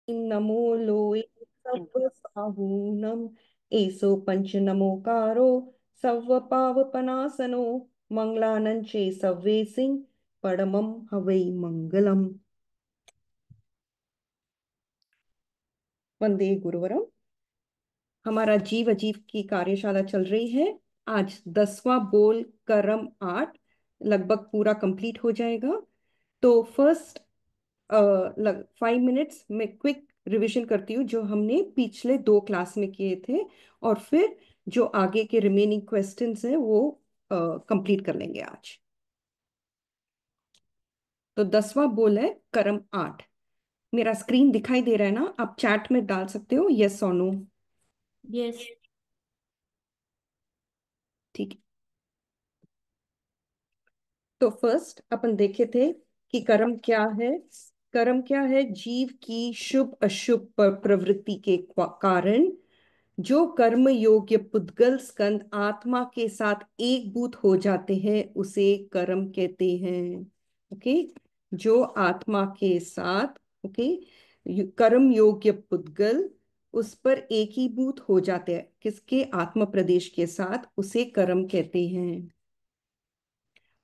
नमो लोय सव्व साहूनम एसो पंच नमोकारो सव्व पावपनासनो मंगलानंचे सव्वे सिंह परमम हवै मंगलम। वंदे गुरुवरम। हमारा जीव अजीव की कार्यशाला चल रही है। आज 10वां बोल करम 8 लगभग पूरा कंप्लीट हो जाएगा। तो फर्स्ट 5 मिनट्स में क्विक रिवीजन करती हूँ जो हमने पिछले 2 क्लास में किए थे, और फिर जो आगे के रिमेनिंग क्वेश्चंस हैं वो कंप्लीट कर लेंगे आज। तो 10वां बोल है कर्म 8। मेरा स्क्रीन दिखाई दे रहा है ना? आप चैट में डाल सकते हो यस और नो। यस। ठीक है। तो फर्स्ट अपन देखे थे कि कर्म क्या है। कर्म क्या है? जीव की शुभ अशुभ प्रवृत्ति के कारण जो कर्म योग्य पुद्गल स्कंद आत्मा के साथ एकभूत हो जाते हैं उसे कर्म कहते हैं। ओके। जो आत्मा के साथ, ओके, कर्म योग्य पुद्गल उस पर एकीभूत हो जाते हैं, किसके? आत्म प्रदेश के साथ, उसे कर्म कहते हैं।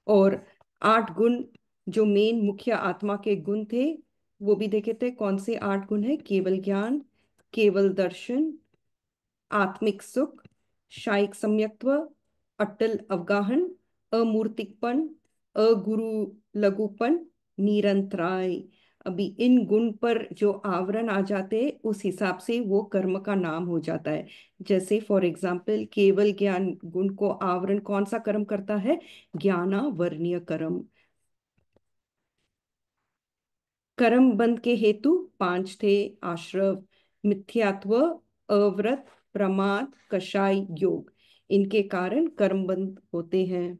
और 8 गुण जो मेन मुख्य आत्मा के गुण थे वो भी देखे थे। कौन से 8 गुण है? केवल ज्ञान, केवल दर्शन, आत्मिक सुख, शायिक सम्यक्त्व, अटल अवगाहन, अमूर्तिकपन, अगुरु लघुपन, निरंतराय। अभी इन गुण पर जो आवरण आ जाते हैं उस हिसाब से वो कर्म का नाम हो जाता है। जैसे फॉर एग्जाम्पल केवल ज्ञान गुण को आवरण कौन सा कर्म करता है? ज्ञानावर्ण्य कर्म। कर्म बंध के हेतु 5 थे। आश्रव, मिथ्यात्व, अव्रत, प्रमाद, कषाय, योग। इनके कारण कर्म बंध होते हैं।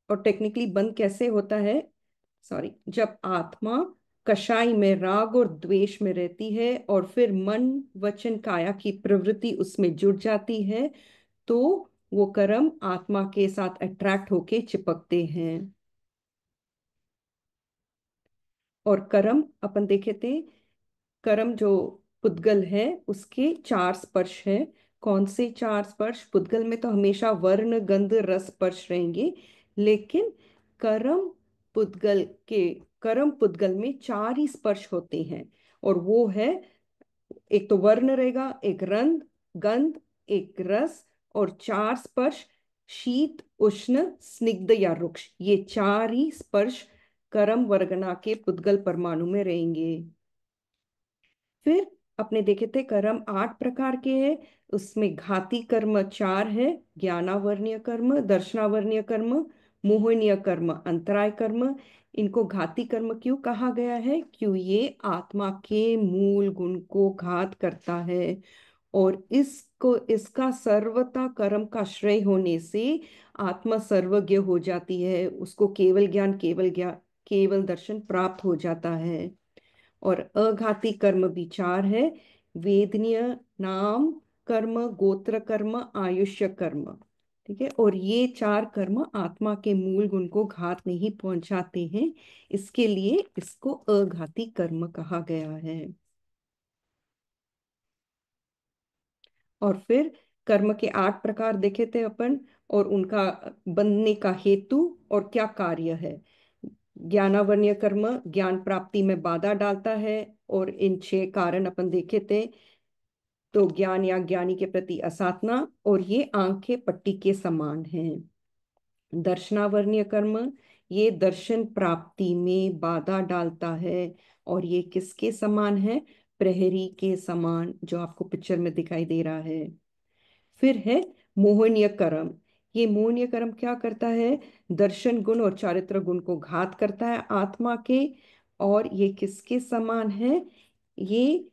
और टेक्निकली बंध कैसे होता है? सॉरी, जब आत्मा कषाय में राग और द्वेष में रहती है और फिर मन वचन काया की प्रवृत्ति उसमें जुड़ जाती है तो वो कर्म आत्मा के साथ अट्रैक्ट होके चिपकते हैं। और कर्म अपन देखे थे, कर्म जो पुद्गल है उसके 4 स्पर्श है। कौन से 4 स्पर्श? पुद्गल में तो हमेशा वर्ण गंध रस स्पर्श रहेंगे, लेकिन कर्म पुद्गल के कर्म पुद्गल में 4 ही स्पर्श होते हैं। और वो है, एक तो वर्ण रहेगा, एक रंग, गंध, एक रस, और 4 स्पर्श शीत उष्ण स्निग्ध या रुक्ष। ये 4 ही स्पर्श कर्म वर्गना के पुद्गल परमाणु में रहेंगे। फिर अपने देखे थे कर्म 8 प्रकार के हैं। उसमें घाती कर्म 4 है। ज्ञानावर्ण्य कर्म, दर्शनावर्ण्य कर्म, मोहनीय कर्म, अंतराय कर्म। इनको घाती कर्म क्यों कहा गया है? क्यों ये आत्मा के मूल गुण को घात करता है। और इसको इसका सर्वथा कर्म का श्रेय होने से आत्मा सर्वज्ञ हो जाती है, उसको केवल ज्ञान केवल दर्शन प्राप्त हो जाता है। और अघाती कर्म भी 4 है। वेदनीय, नाम कर्म, गोत्र कर्म, आयुष्य कर्म। ठीक है। और ये 4 कर्म आत्मा के मूल गुण को घात नहीं पहुंचाते हैं, इसके लिए इसको अघाती कर्म कहा गया है। और फिर कर्म के 8 प्रकार देखे थे अपन, और उनका बनने का हेतु और क्या कार्य है। ज्ञानावर्ण्य कर्म ज्ञान प्राप्ति में बाधा डालता है, और इन 6 कारण अपन देखे थे। तो ज्ञान या ज्ञानी के प्रति असाधना, और ये आंखें पट्टी के समान हैं। दर्शनावर्ण्य कर्म ये दर्शन प्राप्ति में बाधा डालता है, और ये किसके समान है? प्रहरी के समान, जो आपको पिक्चर में दिखाई दे रहा है। फिर है मोहनीय कर्म। ये मोहनीय कर्म क्या करता है? दर्शन गुण और चारित्र गुण को घात करता है आत्मा के। और ये किसके समान है? ये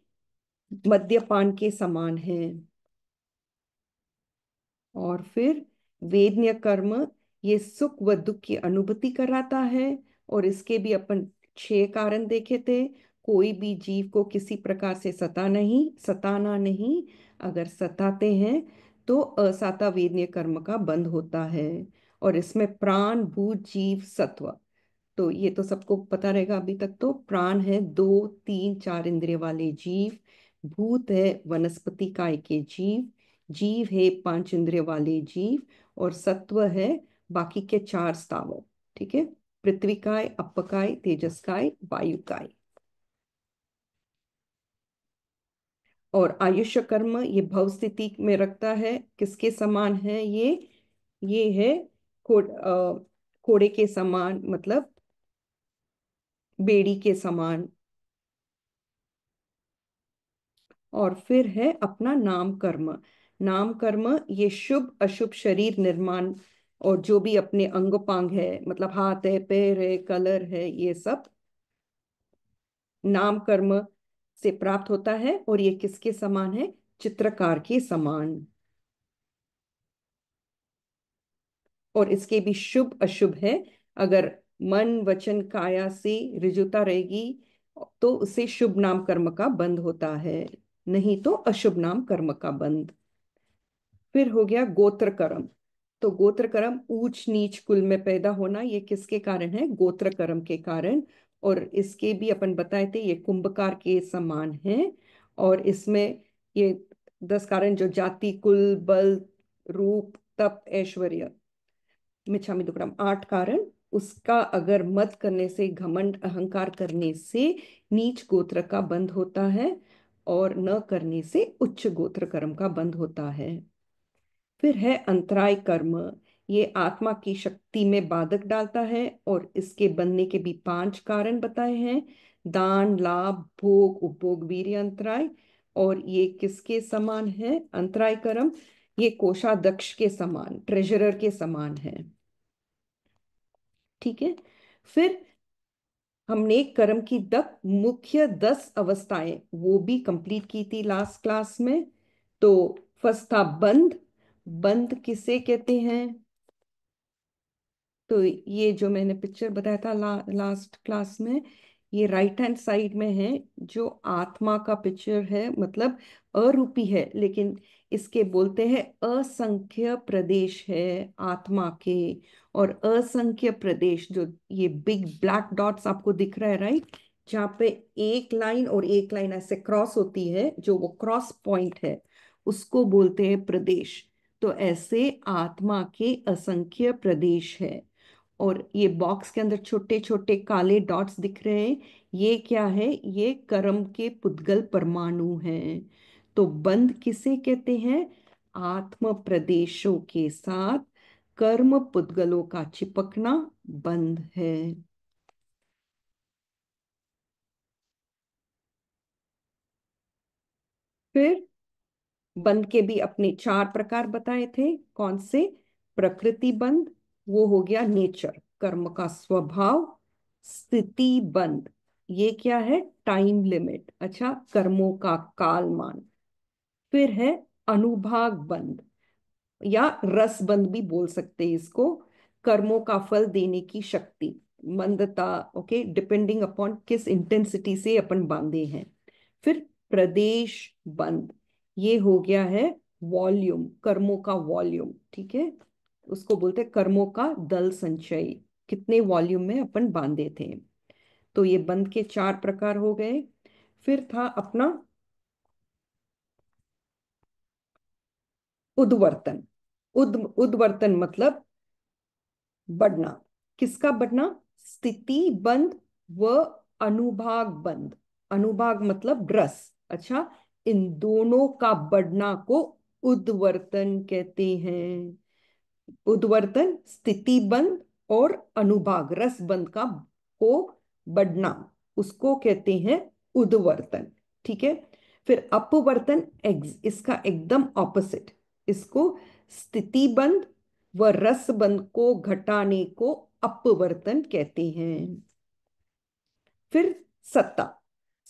मद्यपान के समान है। और फिर वेदनीय कर्म ये सुख व दुख की अनुभूति कराता है। और इसके भी अपन 6 कारण देखे थे। कोई भी जीव को किसी प्रकार से सताना नहीं। अगर सताते हैं तो असाता वेदनीय कर्म का बंध होता है। और इसमें प्राण भूत जीव सत्व, तो ये तो सबको पता रहेगा अभी तक। तो प्राण है दो तीन चार इंद्रिय वाले जीव, भूत है वनस्पति काय के जीव, जीव है पांच इंद्रिय वाले जीव, और सत्व है बाकी के चार स्थावर। ठीक है, पृथ्वी काय, अप काय, तेजस काय, वायु काय। और आयुष्य कर्म ये भव स्थिति में रखता है, किसके समान है ये है घोड़े के समान, मतलब बेड़ी के समान। और फिर है अपना नाम कर्म। नाम कर्म ये शुभ अशुभ शरीर निर्माण, और जो भी अपने अंग पांग है, मतलब हाथ है, पैर है, कलर है, ये सब नाम कर्म से प्राप्त होता है। और ये किसके समान है? चित्रकार के समान। और इसके भी शुभ अशुभ है। अगर मन वचन काया से ऋजुता रहेगी तो उसे शुभ नाम कर्म का बंध होता है, नहीं तो अशुभ नाम कर्म का बंध। फिर हो गया गोत्र कर्म। तो गोत्र कर्म ऊंच नीच कुल में पैदा होना, ये किसके कारण है? गोत्र कर्म के कारण। और इसके भी अपन बताए थे, ये कुंभकार के समान है। और इसमें ये 10 कारण, जो जाति कुल बल रूप तप ऐश्वर्य मिच्छामि दुक्कडम, 8 कारण, उसका अगर मत करने से, घमंड अहंकार करने से नीच गोत्र का बंध होता है, और न करने से उच्च गोत्र कर्म का बंध होता है। फिर है अंतराय कर्म। ये आत्मा की शक्ति में बाधक डालता है, और इसके बनने के भी 5 कारण बताए हैं: दान, लाभ, भोग, उपभोग, वीर्य, अंतराय। और ये किसके समान है अंतराय कर्म? ये कोषाध्यक्ष के समान, ट्रेजरर के समान है। ठीक है। फिर हमने कर्म की मुख्य 10 अवस्थाएं वो भी कंप्लीट की थी लास्ट क्लास में। तो फर्स्ट था बंध। बंध किसे कहते हैं? तो ये जो मैंने पिक्चर बताया था लास्ट क्लास में, ये राइट हैंड साइड में है, जो आत्मा का पिक्चर है, मतलब अरूपी है, लेकिन इसके बोलते हैं असंख्य प्रदेश है आत्मा के। और असंख्य प्रदेश, जो ये बिग ब्लैक डॉट्स आपको दिख रहा है, राइट, जहाँ पे एक लाइन और एक लाइन ऐसे क्रॉस होती है, जो वो क्रॉस पॉइंट है, उसको बोलते हैं प्रदेश। तो ऐसे आत्मा के असंख्य प्रदेश है। और ये बॉक्स के अंदर छोटे छोटे काले डॉट्स दिख रहे हैं, ये क्या है? ये कर्म के पुद्गल परमाणु हैं। तो बंध किसे कहते हैं? आत्म प्रदेशों के साथ कर्म पुद्गलों का चिपकना बंध है। फिर बंध के भी अपने 4 प्रकार बताए थे। कौन से? प्रकृति बंध, वो हो गया नेचर, कर्म का स्वभाव। स्थिति बंध, ये क्या है? टाइम लिमिट, अच्छा, कर्मों का कालमान। फिर है अनुभाग बंध, या रस बंध भी बोल सकते हैं इसको, कर्मों का फल देने की शक्ति, मंदता, ओके, डिपेंडिंग अपॉन किस इंटेंसिटी से अपन बांधे हैं। फिर प्रदेश बंध, ये हो गया है वॉल्यूम, कर्मों का वॉल्यूम। ठीक है, उसको बोलते हैं कर्मों का दल संचय, कितने वॉल्यूम में अपन बांधे थे। तो ये बंध के 4 प्रकार हो गए। फिर था अपना उद्वर्तन। उद्वर्तन मतलब बढ़ना। किसका बढ़ना? स्थिति बंध व अनुभाग बंध। अनुभाग मतलब रस, अच्छा, इन दोनों का बढ़ना को उद्वर्तन कहते हैं। उद्वर्तन, स्थिति बंध और अनुभाग रस बंध का को बढ़ना, उसको कहते हैं उद्वर्तन। ठीक है। फिर अपवर्तन, इसका एकदम ऑपोजिट, इसको स्थिति बंध व रस बंध को घटाने को अपवर्तन कहते हैं। फिर सत्ता।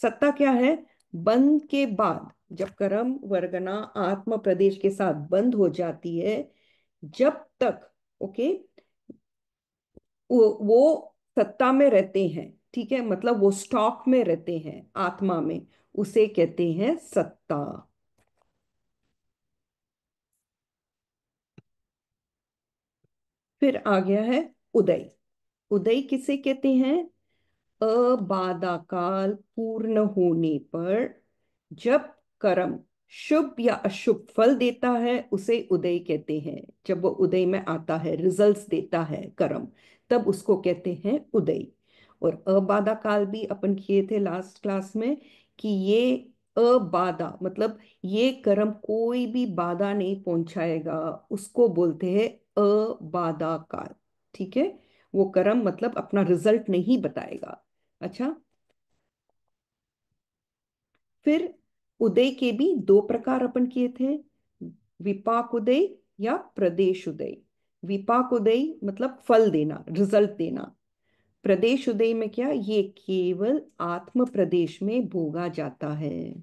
सत्ता क्या है? बंध के बाद, जब कर्म वर्गना आत्म प्रदेश के साथ बंद हो जाती है, जब तक, ओके, वो सत्ता में रहते हैं, ठीक है, मतलब वो स्टॉक में रहते हैं आत्मा में, उसे कहते हैं सत्ता। फिर आ गया है उदय। उदय किसे कहते हैं? अबाधाकाल पूर्ण होने पर जब कर्म शुभ या अशुभ फल देता है उसे उदय कहते हैं। जब वो उदय में आता है, रिजल्ट्स देता है कर्म, तब उसको कहते हैं उदय। और अबाधा काल भी अपन किए थे लास्ट क्लास में कि ये अबाधा मतलब ये कर्म कोई भी बाधा नहीं पहुंचाएगा, उसको बोलते हैं अबाधा काल। ठीक है, वो कर्म मतलब अपना रिजल्ट नहीं बताएगा। अच्छा, फिर उदय के भी दो प्रकार अपन किए थे, विपाक उदय या प्रदेश उदय। विपाक उदय मतलब फल देना, रिजल्ट देना। प्रदेश उदय में क्या, ये केवल आत्म प्रदेश में भोगा जाता है।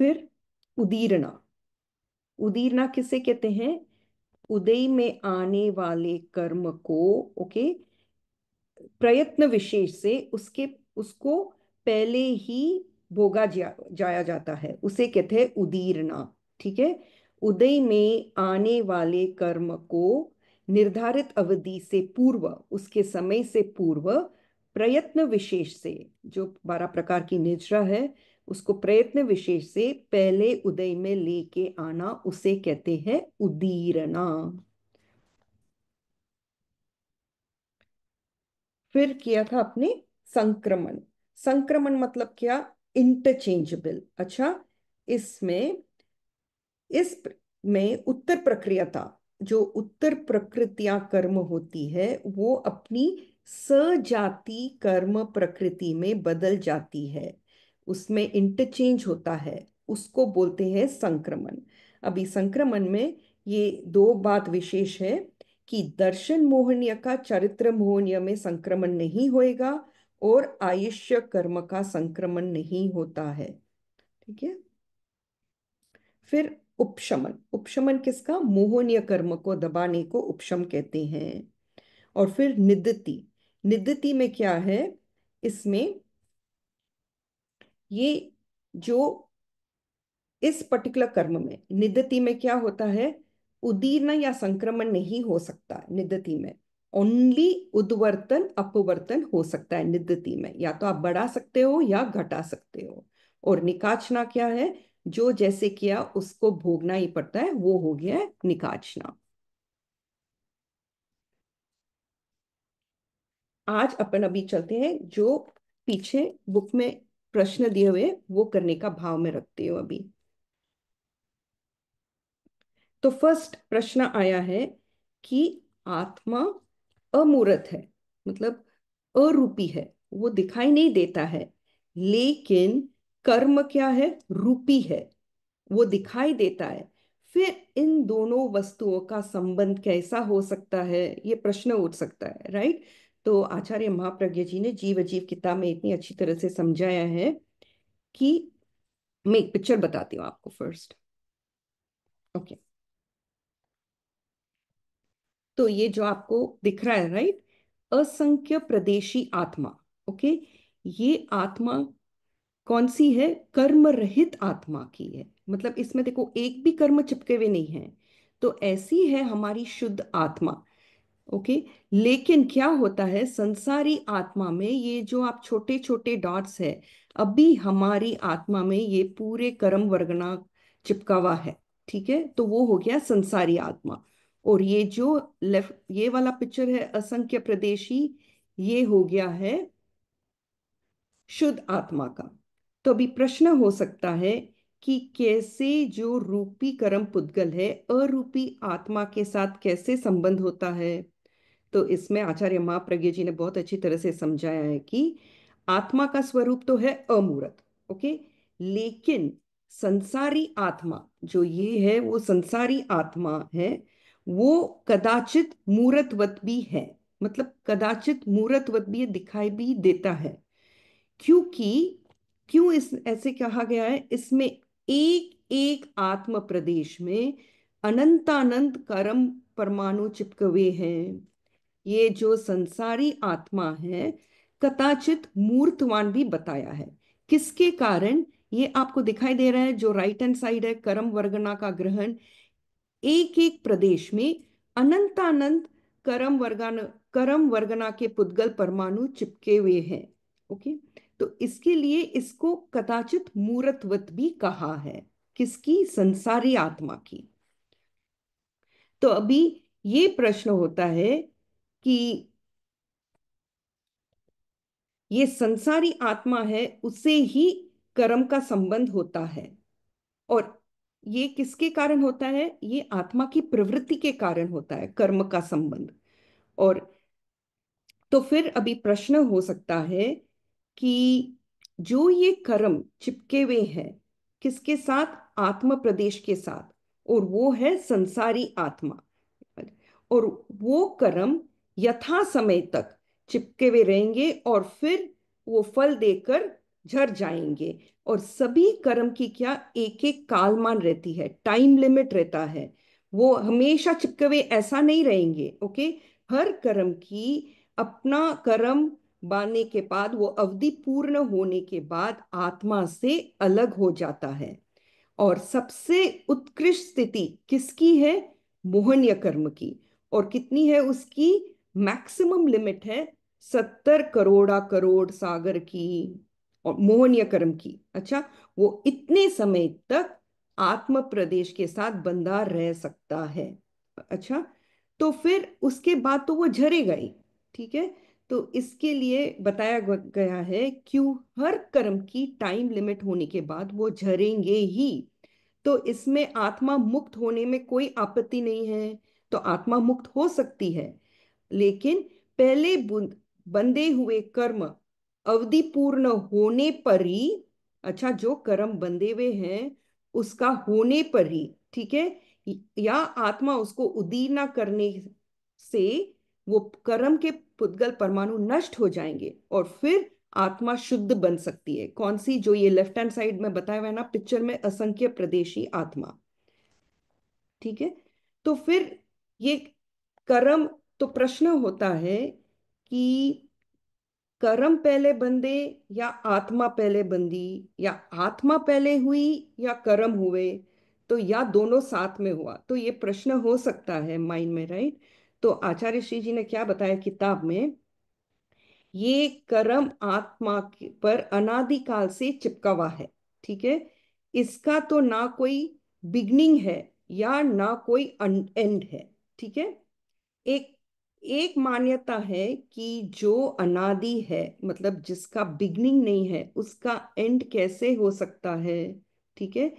फिर उदीरना। उदीरना किसे कहते हैं? उदय में आने वाले कर्म को, ओके, प्रयत्न विशेष से उसके उसको पहले ही जाया जाता है, उसे कहते हैं उदीरना। ठीक है, उदय में आने वाले कर्म को निर्धारित अवधि से पूर्व, उसके समय से पूर्व प्रयत्न विशेष से, जो 12 प्रकार की निद्रा है उसको प्रयत्न विशेष से पहले उदय में लेके आना, उसे कहते हैं उदीरना। फिर किया था अपने संक्रमण। संक्रमण मतलब क्या? इंटरचेंजेबल। अच्छा, इसमें में उत्तर प्रक्रियता, जो उत्तर प्रकृतियां कर्म होती है वो अपनी सजाति कर्म प्रकृति में बदल जाती है, उसमें इंटरचेंज होता है, उसको बोलते हैं संक्रमण। अभी संक्रमण में ये दो बात विशेष है कि दर्शन मोहनीय का चरित्र मोहनीय में संक्रमण नहीं होएगा और आयुष्य कर्म का संक्रमण नहीं होता है। ठीक है, फिर उपशमन। उपशमन किसका? मोहनीय कर्म को दबाने को उपशम कहते हैं। और फिर निदति। निदति में क्या है? इसमें ये जो इस पर्टिकुलर कर्म में निदति में क्या होता है, उदीर्ण या संक्रमण नहीं हो सकता निदति में, ओनली उद्वर्तन अपवर्तन हो सकता है निदति में, या तो आप बढ़ा सकते हो या घटा सकते हो। और निकाचना क्या है? जो जैसे किया उसको भोगना ही पड़ता है, वो हो गया है निकाचना। आज अपन अभी चलते हैं जो पीछे बुक में प्रश्न दिए हुए वो करने का भाव में रखते हो अभी। तो फर्स्ट प्रश्न आया है कि आत्मा अमूर्त है, मतलब अरूपी है, वो दिखाई नहीं देता है, लेकिन कर्म क्या है? रूपी है, वो दिखाई देता है। फिर इन दोनों वस्तुओं का संबंध कैसा हो सकता है, ये प्रश्न उठ सकता है, राइट? तो आचार्य महाप्रज्ञ जी ने जीव अजीव किताब में इतनी अच्छी तरह से समझाया है कि मैं एक पिक्चर बताती हूँ आपको फर्स्ट। ओके, तो ये जो आपको दिख रहा है, राइट, असंख्य प्रदेशी आत्मा। ओके, ये आत्मा कौन सी है? कर्म रहित आत्मा की है, मतलब इसमें देखो एक भी कर्म चिपके हुए नहीं है, तो ऐसी है हमारी शुद्ध आत्मा। ओके, लेकिन क्या होता है संसारी आत्मा में, ये जो आप छोटे छोटे डॉट्स है, अभी हमारी आत्मा में ये पूरे कर्म वर्गना चिपका हुआ है। ठीक है, तो वो हो गया संसारी आत्मा। और ये जो लेफ्ट ये वाला पिक्चर है असंख्य प्रदेशी, ये हो गया है शुद्ध आत्मा का। तो अभी प्रश्न हो सकता है कि कैसे जो रूपी कर्म पुद्गल है अरूपी आत्मा के साथ कैसे संबंध होता है। तो इसमें आचार्य महाप्रज्ञ जी ने बहुत अच्छी तरह से समझाया है कि आत्मा का स्वरूप तो है अमूर्त, ओके, लेकिन संसारी आत्मा जो ये है वो संसारी आत्मा है, वो कदाचित मूर्तवत भी है, मतलब कदाचित मूर्तवत भी दिखाई भी देता है। क्योंकि क्यों इस ऐसे कहा गया है? इसमें एक एक आत्म प्रदेश में अनंतानंत कर्म परमाणु चिपके हुए हैं। ये जो संसारी आत्मा है कदाचित मूर्तवान भी बताया है। किसके कारण? ये आपको दिखाई दे रहा है जो राइट हैंड साइड है कर्म वर्गना का ग्रहण, एक एक प्रदेश में अनंतानंत करम वर्गना के पुद्गल परमाणु चिपके हुए हैं। ओके, तो इसके लिए इसको कदाचित मूर्तवत भी कहा है। किसकी? संसारी आत्मा की। तो अभी ये प्रश्न होता है कि ये संसारी आत्मा है, उससे ही कर्म का संबंध होता है। और ये किसके कारण होता है? ये आत्मा की प्रवृत्ति के कारण होता है कर्म का संबंध। और तो फिर अभी प्रश्न हो सकता है कि जो ये कर्म चिपके हुए हैं, किसके साथ? आत्म प्रदेश के साथ, और वो है संसारी आत्मा। और वो कर्म यथा समय तक चिपके हुए रहेंगे और फिर वो फल देकर झड़ जाएंगे। और सभी कर्म की क्या एक एक कालमान रहती है, टाइम लिमिट रहता है। वो हमेशा चिपके हुए ऐसा नहीं रहेंगे। ओके, हर कर्म की अपना कर्म बांधने के बाद, वो अवधि पूर्ण होने के बाद आत्मा से अलग हो जाता है। और सबसे उत्कृष्ट स्थिति किसकी है? मोहनीय कर्म की। और कितनी है उसकी? मैक्सिमम लिमिट है 70 करोड़ा करोड़ सागर की, और मोहनीय कर्म की। अच्छा, वो इतने समय तक आत्म प्रदेश के साथ बंधा रह सकता है। अच्छा, तो फिर उसके बाद तो वो झरेगा ही। ठीक है, तो इसके लिए बताया गया है क्यों हर कर्म की टाइम लिमिट होने के बाद वो झरेंगे ही। तो इसमें आत्मा मुक्त होने में कोई आपत्ति नहीं है, तो आत्मा मुक्त हो सकती है। लेकिन पहले बंधे हुए कर्म अवधि पूर्ण होने पर ही, अच्छा, जो कर्म बंधे हुए हैं उसका होने पर ही, ठीक है, या आत्मा उसको उदीर्णा करने से वो कर्म के पुद्गल परमाणु नष्ट हो जाएंगे और फिर आत्मा शुद्ध बन सकती है। कौन सी? जो ये लेफ्ट हैंड साइड में बताया हुआ है ना पिक्चर में, असंख्य प्रदेशी आत्मा। ठीक है, तो फिर ये कर्म, तो प्रश्न होता है कि कर्म पहले बंधे या आत्मा पहले बंधी, या आत्मा पहले हुई या कर्म हुए, तो या दोनों साथ में हुआ। तो ये प्रश्न हो सकता है माइंड में, राइट? तो आचार्य श्री जी ने क्या बताया किताब में? ये कर्म आत्मा पर अनादिकाल से चिपका हुआ है। ठीक है, इसका तो ना कोई बिगनिंग है या ना कोई एंड है। ठीक है, एक एक मान्यता है कि जो अनादि है, मतलब जिसका बिगनिंग नहीं है, उसका एंड कैसे हो सकता है? ठीक है,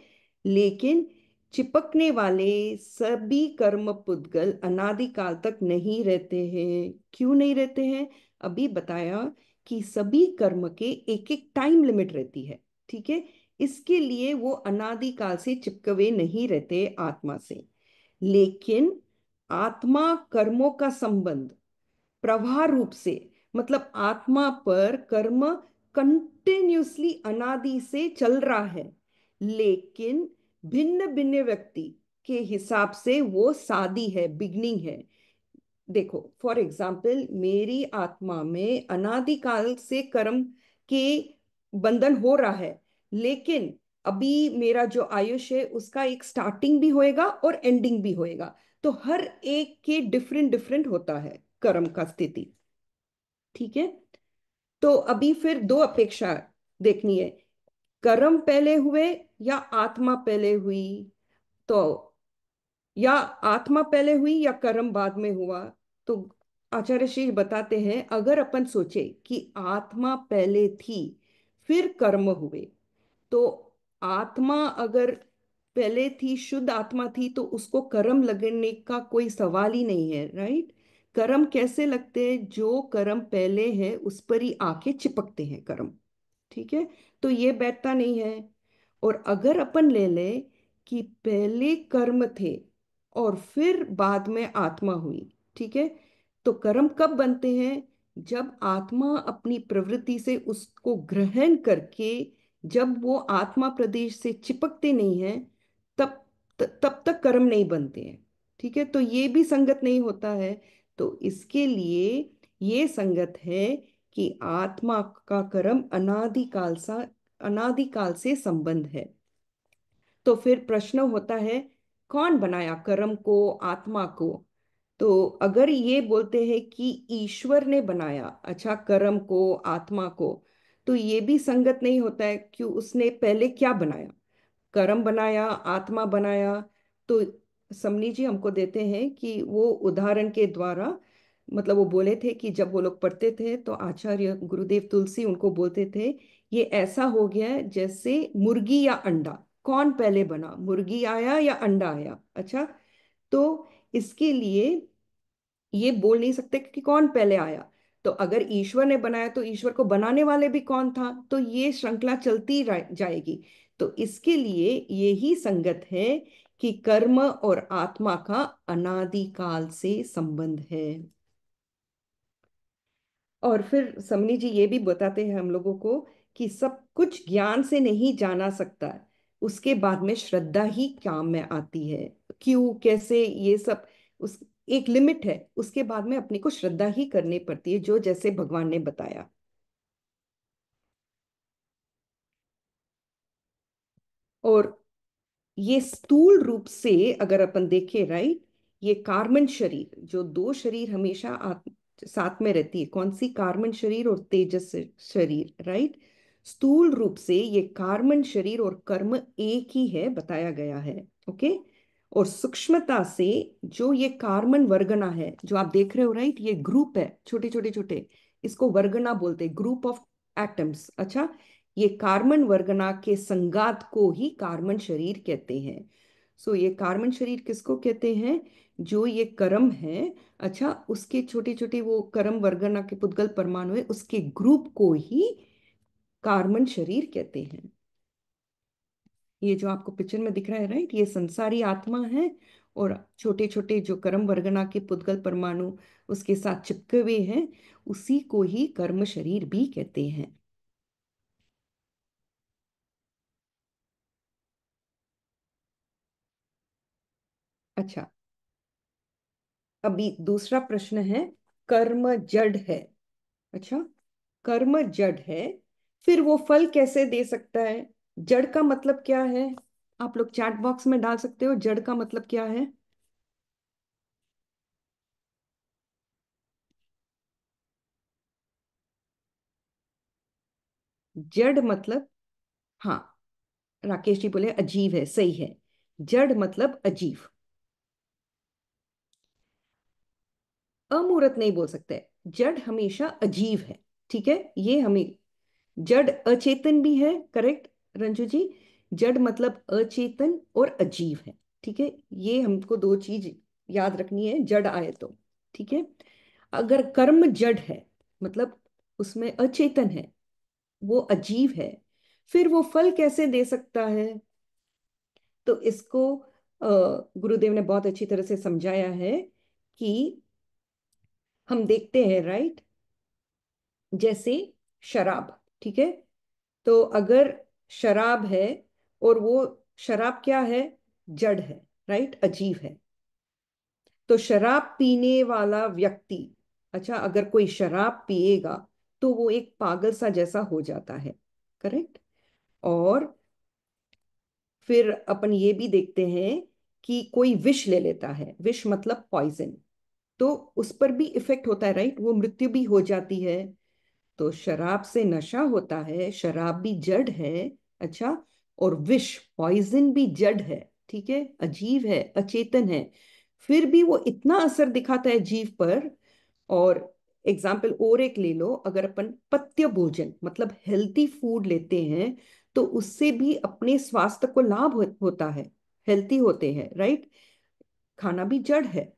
लेकिन चिपकने वाले सभी कर्म पुद्गल अनादिकाल तक नहीं रहते हैं। क्यों नहीं रहते हैं? अभी बताया कि सभी कर्म के एक एक टाइम लिमिट रहती है। ठीक है, इसके लिए वो अनादिकाल से चिपके नहीं रहते आत्मा से। लेकिन आत्मा कर्मों का संबंध प्रवाह रूप से, मतलब आत्मा पर कर्म कंटिन्यूसली अनादि से चल रहा है, लेकिन भिन्न भिन्न व्यक्ति के हिसाब से वो सादी है, बिगनिंग है। देखो, फॉर एग्जाम्पल, मेरी आत्मा में अनादिकाल से कर्म के बंधन हो रहा है, लेकिन अभी मेरा जो आयुष्य है उसका एक स्टार्टिंग भी होएगा और एंडिंग भी होएगा। तो हर एक के डिफरेंट डिफरेंट होता है कर्म का स्थिति। ठीक है, तो अभी फिर दो अपेक्षा देखनी है, कर्म पहले हुए या आत्मा पहले हुई। तो या आत्मा पहले हुई या कर्म बाद में हुआ। तो आचार्य श्री बताते हैं, अगर अपन सोचे कि आत्मा पहले थी फिर कर्म हुए, तो आत्मा अगर पहले थी, शुद्ध आत्मा थी, तो उसको कर्म लगने का कोई सवाल ही नहीं है, राइट? कर्म कैसे लगते हैं? जो कर्म पहले है उस पर ही आके चिपकते हैं कर्म। ठीक है, तो ये बैठता नहीं है। और अगर अपन ले ले कि पहले कर्म थे और फिर बाद में आत्मा हुई, ठीक है, तो कर्म कब बनते हैं? जब आत्मा अपनी प्रवृत्ति से उसको ग्रहण करके, जब वो आत्मा प्रदेश से चिपकते नहीं है, तब तब तक कर्म नहीं बनते हैं। ठीक है, तो ये भी संगत नहीं होता है। तो इसके लिए ये संगत है कि आत्मा का कर्म अनादिकाल से संबंध है। तो फिर प्रश्न होता है, कौन बनाया कर्म को, आत्मा को? तो अगर ये बोलते हैं कि ईश्वर ने बनाया, अच्छा, कर्म को, आत्मा को, तो ये भी संगत नहीं होता है। क्यों? उसने पहले क्या बनाया? कर्म बनाया, आत्मा बनाया। तो समनी जी हमको देते हैं कि वो उदाहरण के द्वारा, मतलब वो बोले थे कि जब वो लोग पढ़ते थे तो आचार्य गुरुदेव तुलसी उनको बोलते थे, ये ऐसा हो गया है जैसे मुर्गी या अंडा। कौन पहले बना, मुर्गी आया या अंडा आया? अच्छा, तो इसके लिए ये बोल नहीं सकते कि कौन पहले आया। तो अगर ईश्वर ने बनाया तो ईश्वर को बनाने वाले भी कौन था? तो ये श्रृंखला चलती जाएगी। तो इसके लिए यही संगत है कि कर्म और आत्मा का अनादिकाल से संबंध है। और फिर समनी जी ये भी बताते हैं हम लोगों को कि सब कुछ ज्ञान से नहीं जाना सकता है, उसके बाद में श्रद्धा ही काम में आती है। क्यों, कैसे, ये सब उस एक लिमिट है, उसके बाद में अपने को श्रद्धा ही करनी पड़ती है, जो जैसे भगवान ने बताया। और ये स्थूल रूप से अगर अपन देखें, राइट, ये कार्बन शरीर, जो दो शरीर हमेशा साथ में रहती है, कौन सी? कार्बन शरीर और तेजस शरीर, राइट। स्थूल रूप से ये कार्बन शरीर और कर्म एक ही है, बताया गया है। ओके। और सूक्ष्मता से जो ये कार्बन वर्गना है जो आप देख रहे हो, राइट, ये ग्रुप है, छोटे छोटे छोटे, इसको वर्गना बोलते हैं, ग्रुप ऑफ एटम्स। अच्छा, ये कार्बन वर्गना के संगात को ही कार्बन शरीर कहते हैं। सो ये कार्बन शरीर किसको कहते हैं? जो ये कर्म है, अच्छा, उसके छोटे छोटे वो कर्म वर्गना के पुद्गल परमाणु है, उसके ग्रुप को ही कार्बन शरीर कहते हैं। ये जो आपको पिक्चर में दिख रहा है, राइट, ये संसारी आत्मा है। और छोटे छोटे जो कर्म वर्गना के पुद्गल परमाणु उसके साथ चिपके हुए हैं, उसी को ही कर्म शरीर भी कहते हैं। अच्छा, अभी दूसरा प्रश्न है, कर्म जड़ है। अच्छा, कर्म जड़ है, फिर वो फल कैसे दे सकता है? जड़ का मतलब क्या है? आप लोग चैट बॉक्स में डाल सकते हो, जड़ का मतलब क्या है? जड़ मतलब, हाँ, राकेश जी बोले अजीब है, सही है। जड़ मतलब अजीब। अमूर्त नहीं बोल सकते, जड़ हमेशा अजीब है। ठीक है, ये हमें, जड़ अचेतन भी है, करेक्ट रंजू जी। जड़ मतलब अचेतन और अजीब है। ठीक है, ये हमको दो चीज याद रखनी है जड़ आए तो। ठीक है, अगर कर्म जड़ है मतलब उसमें अचेतन है, वो अजीब है, फिर वो फल कैसे दे सकता है? तो इसको गुरुदेव ने बहुत अच्छी तरह से समझाया है कि हम देखते हैं, राइट, जैसे शराब। ठीक है, तो अगर शराब है और वो शराब क्या है? जड़ है, राइट, अजीब है। तो शराब पीने वाला व्यक्ति, अच्छा, अगर कोई शराब पिएगा तो वो एक पागल सा जैसा हो जाता है, करेक्ट। और फिर अपन ये भी देखते हैं कि कोई विष ले लेता है, विष मतलब पॉइजन, तो उस पर भी इफेक्ट होता है, राइट, वो मृत्यु भी हो जाती है। तो शराब से नशा होता है, शराब भी जड़ है। अच्छा, और विष, पॉइजन भी जड़ है। ठीक है, अजीब है, अचेतन है, फिर भी वो इतना असर दिखाता है जीव पर। और एग्जाम्पल और एक ले लो, अगर अपन पथ्य भोजन मतलब हेल्थी फूड लेते हैं तो उससे भी अपने स्वास्थ्य को लाभ होता है, हेल्थी होते हैं, राइट। खाना भी जड़ है।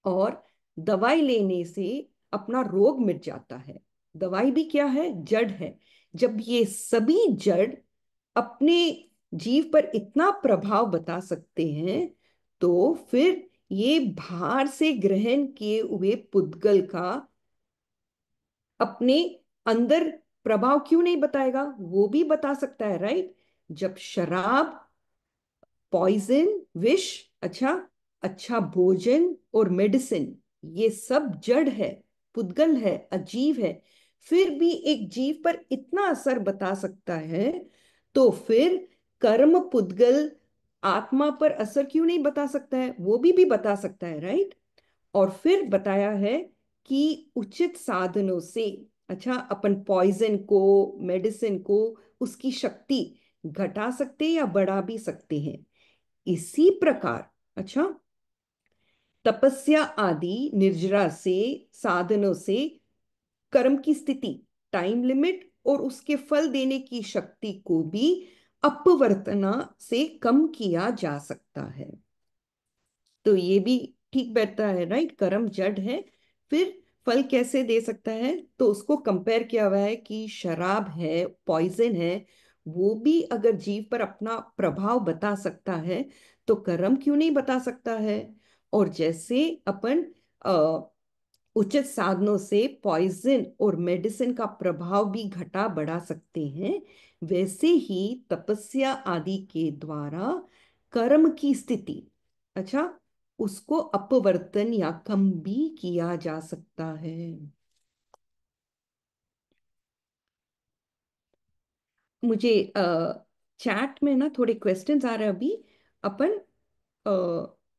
और दवाई लेने से अपना रोग मिट जाता है, दवाई भी क्या है? जड़ है। जब ये सभी जड़ अपने जीव पर इतना प्रभाव बता सकते हैं, तो फिर ये बाहर से ग्रहण किए हुए पुद्गल का अपने अंदर प्रभाव क्यों नहीं बताएगा? वो भी बता सकता है, राइट। जब शराब, पॉइजन, विष, अच्छा, अच्छा भोजन और मेडिसिन, ये सब जड़ है, पुद्गल है, अजीब है, फिर भी एक जीव पर इतना असर बता सकता है, तो फिर कर्म पुद्गल आत्मा पर असर क्यों नहीं बता सकता है? वो भी बता सकता है, राइट। और फिर बताया है कि उचित साधनों से, अच्छा, अपन पॉइजन को, मेडिसिन को, उसकी शक्ति घटा सकते या बढ़ा भी सकते हैं। इसी प्रकार, अच्छा, तपस्या आदि निर्जरा से, साधनों से कर्म की स्थिति, टाइम लिमिट और उसके फल देने की शक्ति को भी अपवर्तना से कम किया जा सकता है। तो ये भी ठीक बैठता है, राइट? कर्म जड़ है, फिर फल कैसे दे सकता है? तो उसको कंपेयर किया हुआ है कि शराब है, पॉइजन है, वो भी अगर जीव पर अपना प्रभाव बता सकता है, तो कर्म क्यों नहीं बता सकता है? और जैसे अपन उचित साधनों से पॉइजन और मेडिसिन का प्रभाव भी घटा बढ़ा सकते हैं, वैसे ही तपस्या आदि के द्वारा कर्म की स्थिति, अच्छा, उसको अपवर्तन या कम भी किया जा सकता है। मुझे चैट में ना थोड़े क्वेश्चंस आ रहे हैं अभी। अपन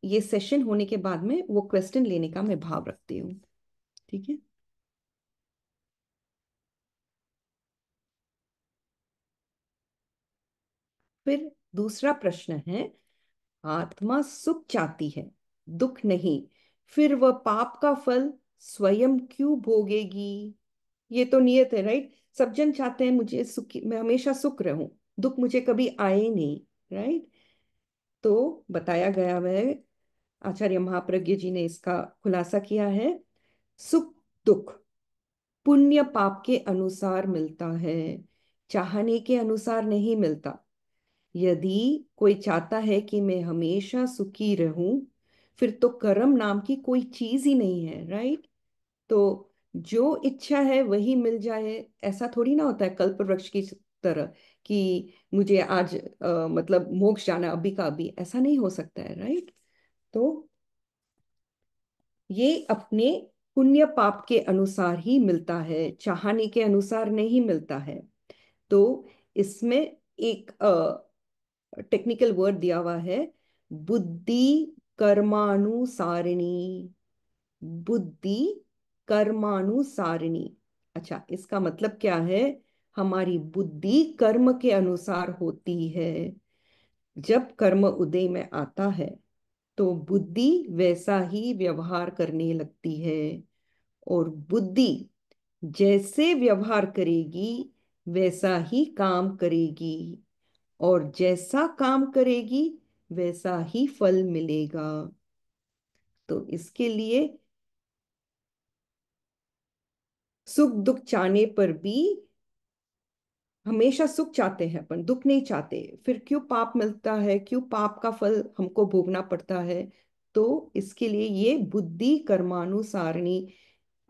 ये सेशन होने के बाद में वो क्वेश्चन लेने का मैं भाव रखती हूँ। ठीक है। फिर दूसरा प्रश्न है, आत्मा सुख चाहती है, दुख नहीं, फिर वह पाप का फल स्वयं क्यों भोगेगी? ये तो नियत है, राइट? सब जन चाहते हैं मुझे सुखी, मैं हमेशा सुख रहूं, दुख मुझे कभी आए नहीं, राइट? तो बताया गया है, आचार्य महाप्रज्ञ जी ने इसका खुलासा किया है। सुख दुख पुण्य पाप के अनुसार मिलता है, चाहने के अनुसार नहीं मिलता। यदि कोई चाहता है कि मैं हमेशा सुखी रहूं, फिर तो कर्म नाम की कोई चीज ही नहीं है, राइट? तो जो इच्छा है वही मिल जाए, ऐसा थोड़ी ना होता है कल्प वृक्ष की तरह कि मुझे आज मतलब मोक्ष जाना अभी का अभी, ऐसा नहीं हो सकता है, राइट? तो ये अपने पुण्य पाप के अनुसार ही मिलता है, चाहने के अनुसार नहीं मिलता है। तो इसमें एक टेक्निकल वर्ड दिया हुआ है, बुद्धि कर्मानुसारिणी। बुद्धि कर्मानुसारिणी, अच्छा, इसका मतलब क्या है? हमारी बुद्धि कर्म के अनुसार होती है। जब कर्म उदय में आता है, तो बुद्धि वैसा ही व्यवहार करने लगती है, और बुद्धि जैसे व्यवहार करेगी वैसा ही काम करेगी, और जैसा काम करेगी वैसा ही फल मिलेगा। तो इसके लिए सुख दुख चाहने पर भी, हमेशा सुख चाहते हैं अपन, दुख नहीं चाहते, फिर क्यों पाप मिलता है, क्यों पाप का फल हमको भोगना पड़ता है? तो इसके लिए ये बुद्धि कर्मानुसारिणी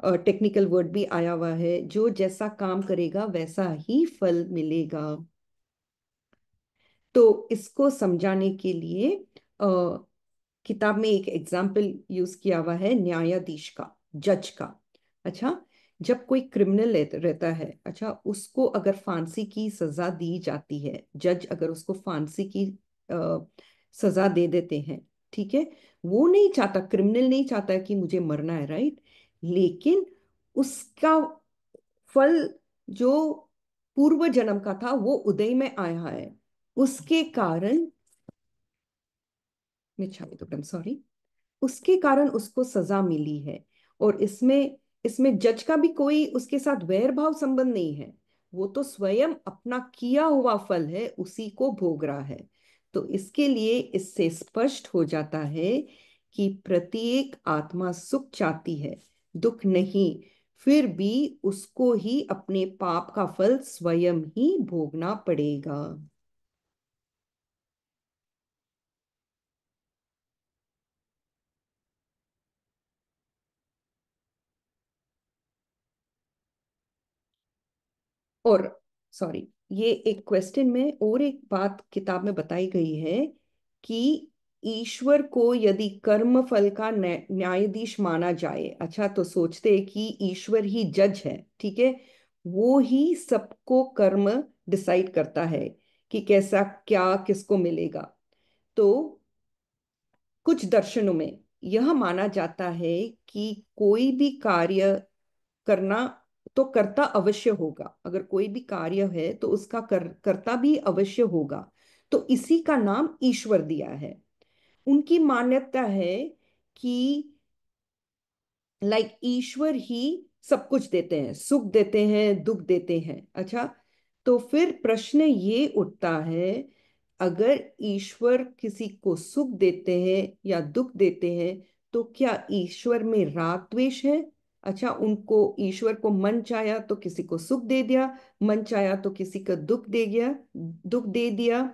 टेक्निकल वर्ड भी आया हुआ है, जो जैसा काम करेगा वैसा ही फल मिलेगा। तो इसको समझाने के लिए किताब में एक एग्जाम्पल यूज किया हुआ है, न्यायाधीश का, जज का। अच्छा, जब कोई क्रिमिनल रहता है, अच्छा, उसको अगर फांसी की सजा दी जाती है, जज अगर उसको फांसी की अ, सजा दे देते हैं, ठीक है, वो नहीं चाहता, क्रिमिनल नहीं चाहता कि मुझे मरना है, राइट? लेकिन उसका फल जो पूर्व जन्म का था वो उदय में आया है, उसके कारण, मैं क्षमा, सॉरी, उसके कारण उसको सजा मिली है। और इसमें इसमें जज का भी कोई उसके साथ वैर भाव संबंध नहीं है, वो तो स्वयं अपना किया हुआ फल है, उसी को भोग रहा है। तो इसके लिए इससे स्पष्ट हो जाता है कि प्रत्येक आत्मा सुख चाहती है, दुख नहीं, फिर भी उसको ही अपने पाप का फल स्वयं ही भोगना पड़ेगा। और सॉरी, ये एक क्वेश्चन में और एक बात किताब में बताई गई है कि ईश्वर को यदि कर्म फल का न्यायाधीश माना जाए, अच्छा, तो सोचते हैं कि ईश्वर ही जज है, ठीक है, वो ही सबको कर्म डिसाइड करता है कि कैसा क्या किसको मिलेगा। तो कुछ दर्शनों में यह माना जाता है कि कोई भी कार्य करना तो कर्ता अवश्य होगा, अगर कोई भी कार्य है तो उसका कर्ता भी अवश्य होगा। तो इसी का नाम ईश्वर दिया है। उनकी मान्यता है कि ईश्वर ही सब कुछ देते हैं, सुख देते हैं, दुख देते हैं। अच्छा, तो फिर प्रश्न ये उठता है, अगर ईश्वर किसी को सुख देते हैं या दुख देते हैं, तो क्या ईश्वर में राग द्वेष है? अच्छा, उनको ईश्वर को मन चाहा तो किसी को सुख दे दिया, मन चाहा तो किसी का दुख दे दिया।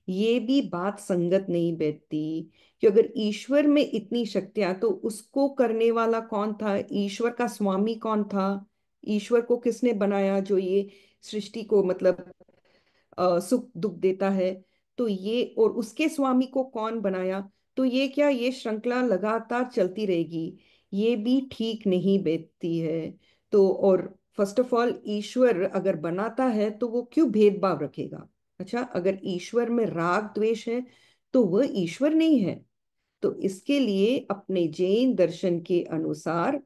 ये भी बात संगत नहीं बैठती कि अगर ईश्वर में इतनी शक्तियां, तो उसको करने वाला कौन था? ईश्वर का स्वामी कौन था? ईश्वर को किसने बनाया जो ये सृष्टि को मतलब सुख दुख देता है? तो ये, और उसके स्वामी को कौन बनाया? तो ये क्या, ये श्रृंखला लगातार चलती रहेगी? ये भी ठीक नहीं बैठती है। तो और फर्स्ट ऑफ ऑल, ईश्वर अगर बनाता है तो वो क्यों भेदभाव रखेगा? अच्छा, अगर ईश्वर में राग द्वेष है तो वह ईश्वर नहीं है। तो इसके लिए अपने जैन दर्शन के अनुसार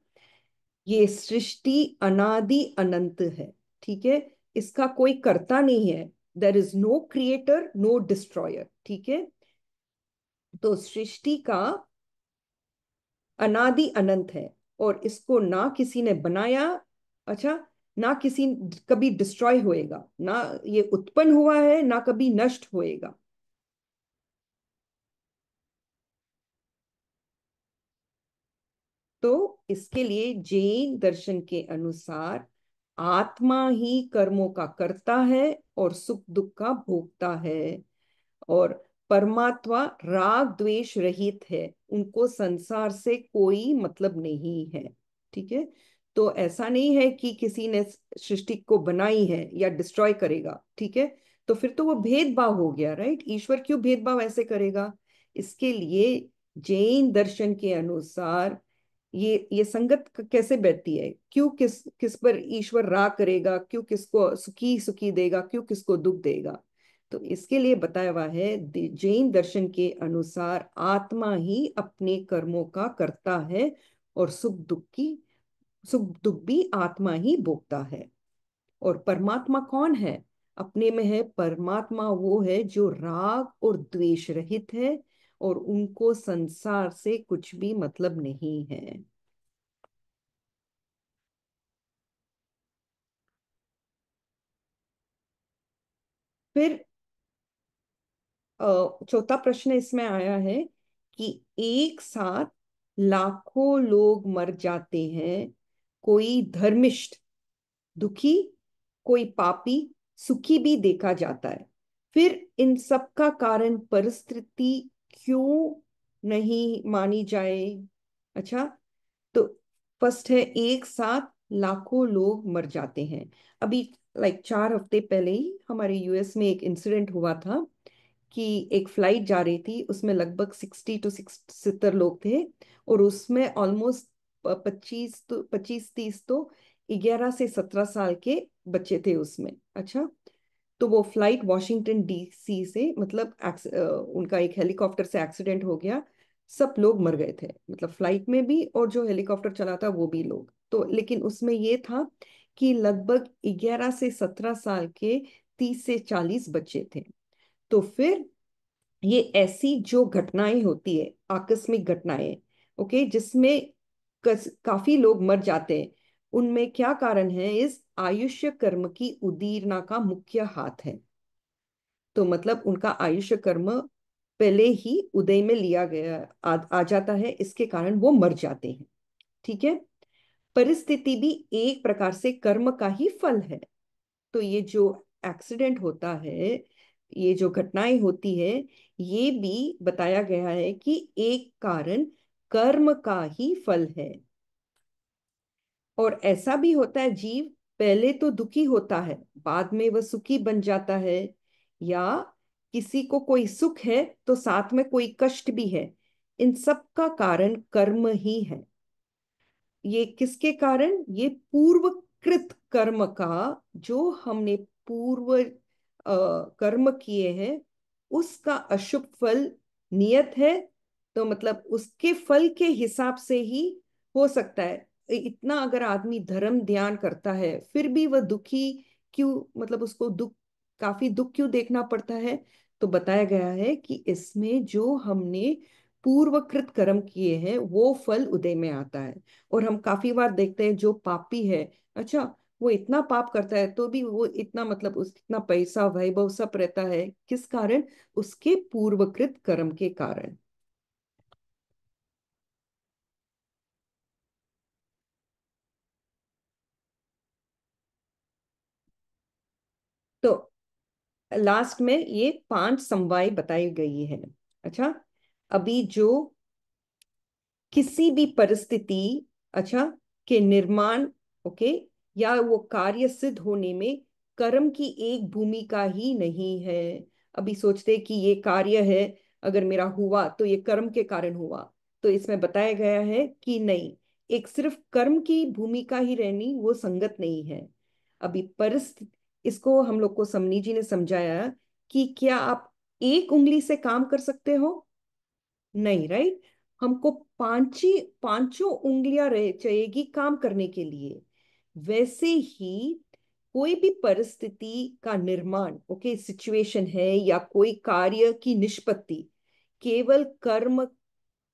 ये सृष्टि अनादि अनंत है। ठीक है, इसका कोई कर्ता नहीं है। There is no creator, no destroyer. ठीक है, तो सृष्टि का अनादि अनंत है, और इसको ना किसी ने बनाया, अच्छा, ना किसी कभी डिस्ट्रॉय होएगा, ना ये उत्पन्न हुआ है, ना कभी नष्ट होएगा। तो इसके लिए जैन दर्शन के अनुसार आत्मा ही कर्मों का करता है और सुख दुख का भोगता है। और परमात्मा राग द्वेष रहित है, उनको संसार से कोई मतलब नहीं है। ठीक है, तो ऐसा नहीं है कि किसी ने सृष्टि को बनाई है या डिस्ट्रॉय करेगा। ठीक है, तो फिर तो वो भेदभाव हो गया, राइट? ईश्वर क्यों भेदभाव ऐसे करेगा? इसके लिए जैन दर्शन के अनुसार ये संगत कैसे बैठती है? क्यों किस किस पर ईश्वर राग करेगा? क्यों किसको सुखी सुखी देगा? क्यों किसको दुख देगा? तो इसके लिए बताया हुआ है, जैन दर्शन के अनुसार आत्मा ही अपने कर्मों का करता है, और सुख दुख भी आत्मा ही भोगता है। और परमात्मा कौन है? अपने में है परमात्मा, वो है जो राग और द्वेष रहित है, और उनको संसार से कुछ भी मतलब नहीं है। फिर चौथा प्रश्न इसमें आया है कि एक साथ लाखों लोग मर जाते हैं, कोई धर्मिष्ठ दुखी, कोई पापी सुखी भी देखा जाता है। फिर इन सब का कारण परिस्थिति क्यों नहीं मानी जाए? अच्छा, तो फर्स्ट है, एक साथ लाखों लोग मर जाते हैं। अभी 4 हफ्ते पहले ही हमारे यूएस में एक इंसिडेंट हुआ था कि एक फ्लाइट जा रही थी, उसमें लगभग 60 to 70 लोग थे, और उसमें ऑलमोस्ट 25 30 तो 11 से 17 साल के बच्चे थे उसमें। अच्छा, तो वो फ्लाइट वॉशिंगटन डीसी से मतलब उनका एक हेलीकॉप्टर से एक्सीडेंट हो गया। सब लोग मर गए थे, मतलब फ्लाइट में भी और जो हेलीकॉप्टर चला था वो भी लोग। तो लेकिन उसमें ये था कि लगभग 11 से 17 साल के 30 से 40 बच्चे थे। तो फिर ये ऐसी जो घटनाएं होती है, आकस्मिक घटनाएं, ओके, जिसमें काफी लोग मर जाते हैं, उनमें क्या कारण है? इस आयुष्य कर्म की उदीरना का मुख्य हाथ है। तो मतलब उनका आयुष्य कर्म पहले ही उदय में लिया गया आ जाता है, इसके कारण वो मर जाते हैं। ठीक है, परिस्थिति भी एक प्रकार से कर्म का ही फल है। तो ये जो एक्सीडेंट होता है, ये जो घटनाएं होती है, ये भी बताया गया है कि एक कारण कर्म का ही फल है। और ऐसा भी होता है, जीव पहले तो दुखी होता है, बाद में वह सुखी बन जाता है। या किसी को कोई सुख है तो साथ में कोई कष्ट भी है। इन सब का कारण कर्म ही है। ये किसके कारण? ये पूर्वकृत कर्म का, जो हमने पूर्व कर्म किए हैं, उसका अशुभ फल नियत है, तो मतलब उसके फल के हिसाब से ही हो सकता है। इतना अगर आदमी धर्म ध्यान करता है फिर भी वह दुखी क्यों, मतलब उसको दुख, काफी दुख क्यों देखना पड़ता है? तो बताया गया है कि इसमें जो हमने पूर्वकृत कर्म किए हैं वो फल उदय में आता है। और हम काफी बार देखते हैं जो पापी है, अच्छा, वो इतना पाप करता है तो भी वो इतना, मतलब उस इतना पैसा वैभव सब रहता है, किस कारण? उसके पूर्वकृत कर्म के कारण। तो लास्ट में ये 5 समवाय बताई गई है। अच्छा, अभी जो किसी भी परिस्थिति, अच्छा, के निर्माण, ओके, या वो कार्य सिद्ध होने में कर्म की एक भूमिका ही नहीं है। अभी सोचते कि ये कार्य है, अगर मेरा हुआ तो ये कर्म के कारण हुआ। तो इसमें बताया गया है कि नहीं, एक सिर्फ कर्म की भूमिका ही रहनी वो संगत नहीं है। अभी परिस्थिति, इसको हम लोग को समनी जी ने समझाया कि क्या आप एक उंगली से काम कर सकते हो? नहीं, राइट। हमको पांचों उंगलियां रह चाहिएगी काम करने के लिए। वैसे ही कोई भी परिस्थिति का निर्माण, ओके, सिचुएशन है या कोई कार्य की निष्पत्ति, केवल कर्म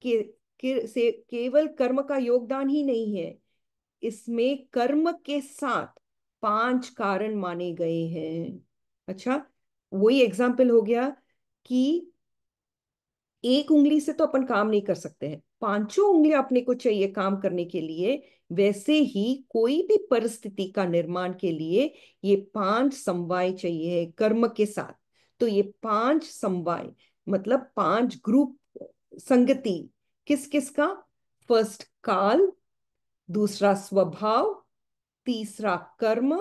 से केवल कर्म का योगदान ही नहीं है। इसमें कर्म के साथ 5 कारण माने गए हैं। अच्छा, वही एग्जाम्पल हो गया कि एक उंगली से तो अपन काम नहीं कर सकते हैं, पांचों उंगलियां अपने को चाहिए काम करने के लिए। वैसे ही कोई भी परिस्थिति का निर्माण के लिए ये 5 समवाय चाहिए कर्म के साथ। तो ये 5 समवाय मतलब 5 ग्रुप, संगति, किस किस का? फर्स्ट काल, दूसरा स्वभाव, तीसरा कर्म,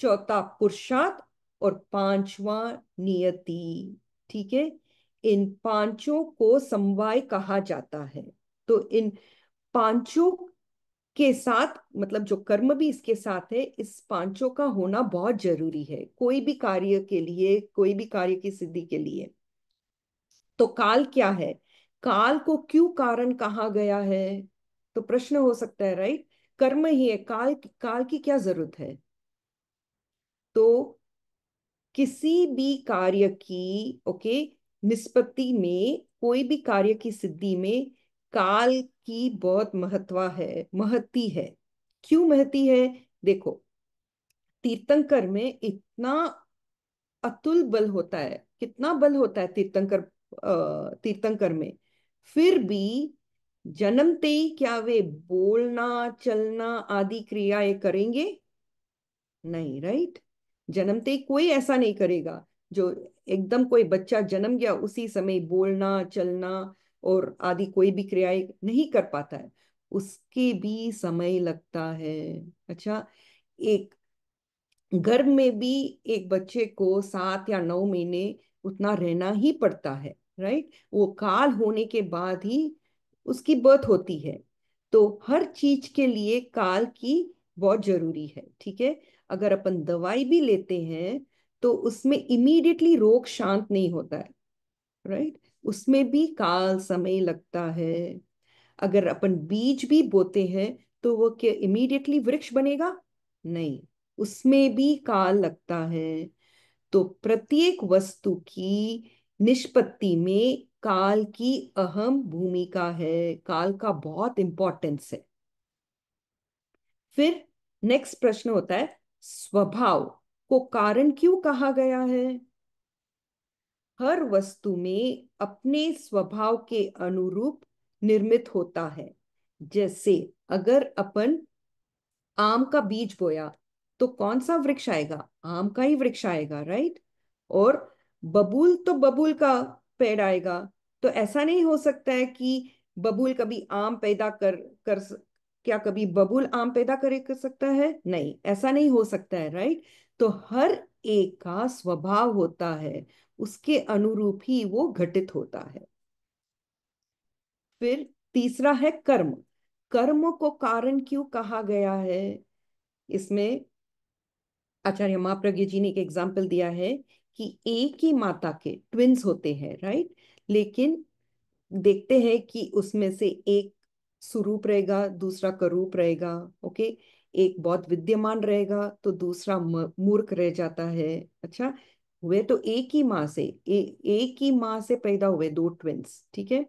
चौथा पुरुषार्थ, और पांचवा नियति। ठीक है, इन पांचों को समवाय कहा जाता है। तो इन पांचों के साथ, मतलब जो कर्म भी इसके साथ है, इस पांचों का होना बहुत जरूरी है कोई भी कार्य के लिए, कोई भी कार्य की सिद्धि के लिए। तो काल क्या है? काल को क्यों कारण कहा गया है? तो प्रश्न हो सकता है, राइट। कर्म ही है, काल काल की क्या जरूरत है? तो किसी भी कार्य की, ओके, निष्पत्ति में, कोई भी कार्य की सिद्धि में काल की बहुत महती है। क्यों महती है? देखो, तीर्थंकर में इतना अतुल बल होता है, कितना बल होता है तीर्थंकर में, फिर भी जन्मते ही क्या वे बोलना, चलना आदि क्रियाएं करेंगे? नहीं, राइट। जन्मते ही कोई ऐसा नहीं करेगा जो एकदम कोई बच्चा जन्म गया उसी समय बोलना, चलना और आदि कोई भी क्रियाएं नहीं कर पाता है, उसके भी समय लगता है। अच्छा, एक गर्भ में भी एक बच्चे को 7 या 9 महीने उतना रहना ही पड़ता है, राइट। वो काल होने के बाद ही उसकी बर्थ होती है। तो हर चीज के लिए काल की बहुत जरूरी है, ठीक है। अगर अपन दवाई भी लेते हैं तो उसमें इमीडिएटली रोग शांत नहीं होता है, राइट। उसमें भी काल समय लगता है। अगर अपन बीज भी बोते हैं तो वो क्या इमीडिएटली वृक्ष बनेगा? नहीं, उसमें भी काल लगता है। तो प्रत्येक वस्तु की निष्पत्ति में काल की अहम भूमिका है, काल का बहुत इंपॉर्टेंस है। फिर नेक्स्ट प्रश्न होता है, स्वभाव को कारण क्यों कहा गया है? हर वस्तु में अपने स्वभाव के अनुरूप निर्मित होता है। जैसे अगर अपन आम का बीज बोया तो कौन सा वृक्ष आएगा? आम का ही वृक्ष आएगा, राइट। और बबूल तो बबूल का पेड़ आएगा। तो ऐसा नहीं हो सकता है कि बबूल कभी आम पैदा कर क्या कभी बबूल आम पैदा कर सकता है? नहीं, ऐसा नहीं हो सकता है, राइट। तो हर एक का स्वभाव होता है, उसके अनुरूप ही वो घटित होता है। फिर तीसरा है कर्म। कर्म को कारण क्यों कहा गया है? इसमें आचार्य महाप्रज्ञ जी ने एक एग्जाम्पल दिया है कि एक ही माता के ट्विन्स होते हैं, राइट। लेकिन देखते हैं कि उसमें से एक सुरूप रहेगा, दूसरा करूप रहेगा। ओके। एक बहुत विद्यमान रहेगा तो दूसरा मूर्ख रह जाता है। अच्छा, हुए तो एक ही माँ से, एक ही माँ से पैदा हुए दो ट्विंस, ठीक है,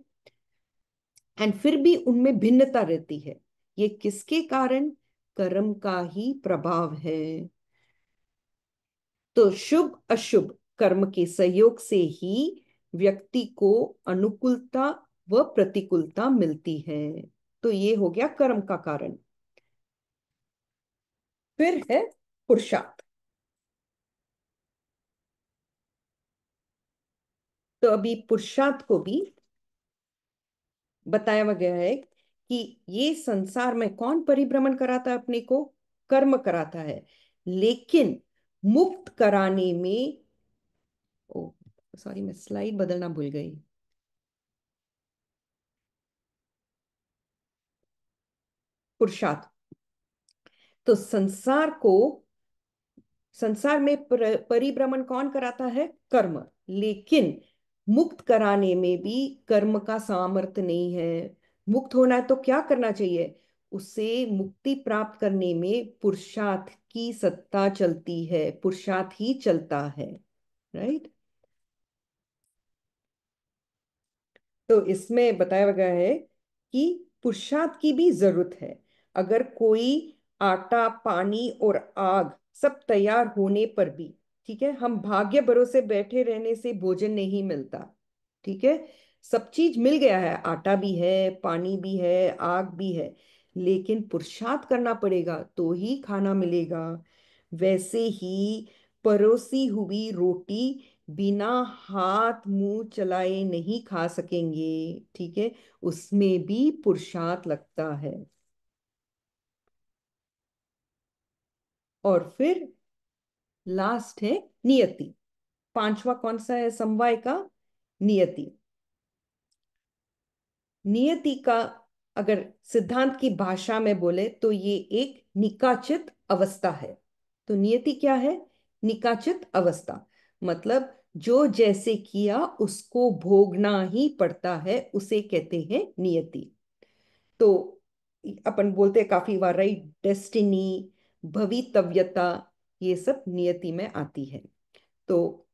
एंड फिर भी उनमें भिन्नता रहती है। ये किसके कारण? कर्म का ही प्रभाव है। तो शुभ अशुभ कर्म के सहयोग से ही व्यक्ति को अनुकूलता व प्रतिकूलता मिलती है। तो ये हो गया कर्म का कारण। फिर है पुरुषार्थ। तो अभी पुरुषार्थ को भी बताया गया है कि ये संसार में कौन परिभ्रमण कराता है अपने को? कर्म कराता है। लेकिन मुक्त कराने में, ओ सॉरी, मैं स्लाइड बदलना भूल गई। पुरुषार्थ। तो संसार में परिभ्रमण कौन कराता है? कर्म। लेकिन मुक्त कराने में भी कर्म का सामर्थ्य नहीं है। मुक्त होना है तो क्या करना चाहिए? उसे मुक्ति प्राप्त करने में पुरुषार्थ की सत्ता चलती है, पुरुषार्थ ही चलता है। राइट। तो इसमें बताया गया है कि पुरुषार्थ की भी जरूरत है। अगर कोई आटा, पानी और आग सब तैयार होने पर भी, ठीक है, हम भाग्य भरोसे बैठे रहने से भोजन नहीं मिलता। ठीक है, सब चीज मिल गया है, आटा भी है, पानी भी है, आग भी है, लेकिन पुरुषार्थ करना पड़ेगा तो ही खाना मिलेगा। वैसे ही परोसी हुई रोटी बिना हाथ मुंह चलाए नहीं खा सकेंगे। ठीक है, उसमें भी पुरुषार्थ लगता है। और फिर लास्ट है नियति। पांचवा कौन सा है समवाय का? नियति। नियति का अगर सिद्धांत की भाषा में बोले तो ये एक निकाचित अवस्था है। तो नियति क्या है? निकाचित अवस्था। मतलब जो जैसे किया उसको भोगना ही पड़ता है, उसे कहते हैं नियति। तो अपन बोलते हैं काफी बार, राइट, डेस्टिनी, भवितव्यता, ये सब नियति में आती है। तो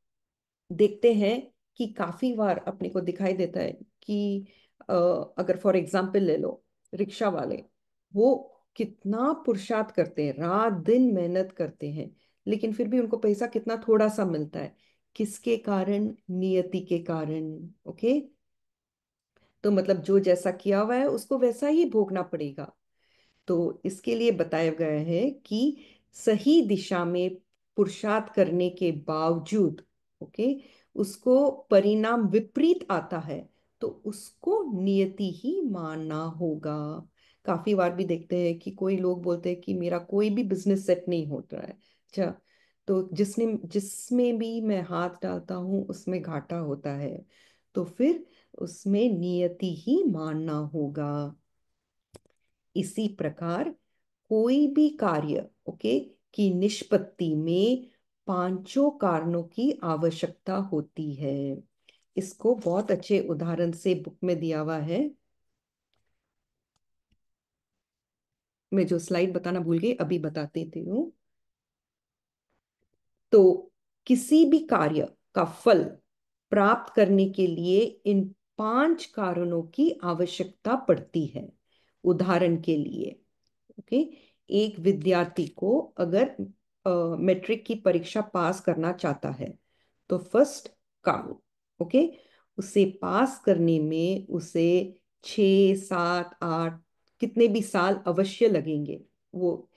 देखते हैं कि काफी बार अपने को दिखाई देता है कि अगर फॉर एग्जाम्पल ले लो, रिक्शा वाले, वो कितना पुरुषार्थ करते हैं, रात दिन मेहनत करते हैं, लेकिन फिर भी उनको पैसा कितना थोड़ा सा मिलता है। किसके कारण? नियति के कारण। ओके। तो मतलब जो जैसा किया हुआ है उसको वैसा ही भोगना पड़ेगा। तो इसके लिए बताया गया है कि सही दिशा में पुरुषार्थ करने के बावजूद, ओके, उसको परिणाम विपरीत आता है तो उसको नियति ही मानना होगा। काफी बार भी देखते हैं कि कोई लोग बोलते हैं कि मेरा कोई भी बिजनेस सेट नहीं होता है। अच्छा, तो जिसमें भी मैं हाथ डालता हूँ उसमें घाटा होता है, तो फिर उसमें नियति ही मानना होगा। इसी प्रकार कोई भी कार्य, ओके, की निष्पत्ति में पांचों कारणों की आवश्यकता होती है। इसको बहुत अच्छे उदाहरण से बुक में दिया हुआ है। मैं जो स्लाइड बताना भूल गई, अभी बताते थे हूँ। तो किसी भी कार्य का फल प्राप्त करने के लिए इन पांच कारणों की आवश्यकता पड़ती है। उदाहरण के लिए, ओके, एक विद्यार्थी को अगर मैट्रिक की परीक्षा पास करना चाहता है तो फर्स्ट काम, ओके, उसे पास करने में उसे 6 7 8 कितने भी साल अवश्य लगेंगे। वो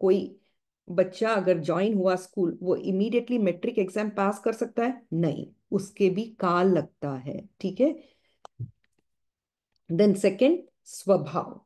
कोई बच्चा अगर ज्वाइन हुआ स्कूल, वो इमीडिएटली मैट्रिक एग्जाम पास कर सकता है? नहीं, उसके भी काल लगता है। ठीक है। देन सेकंड, स्वभाव।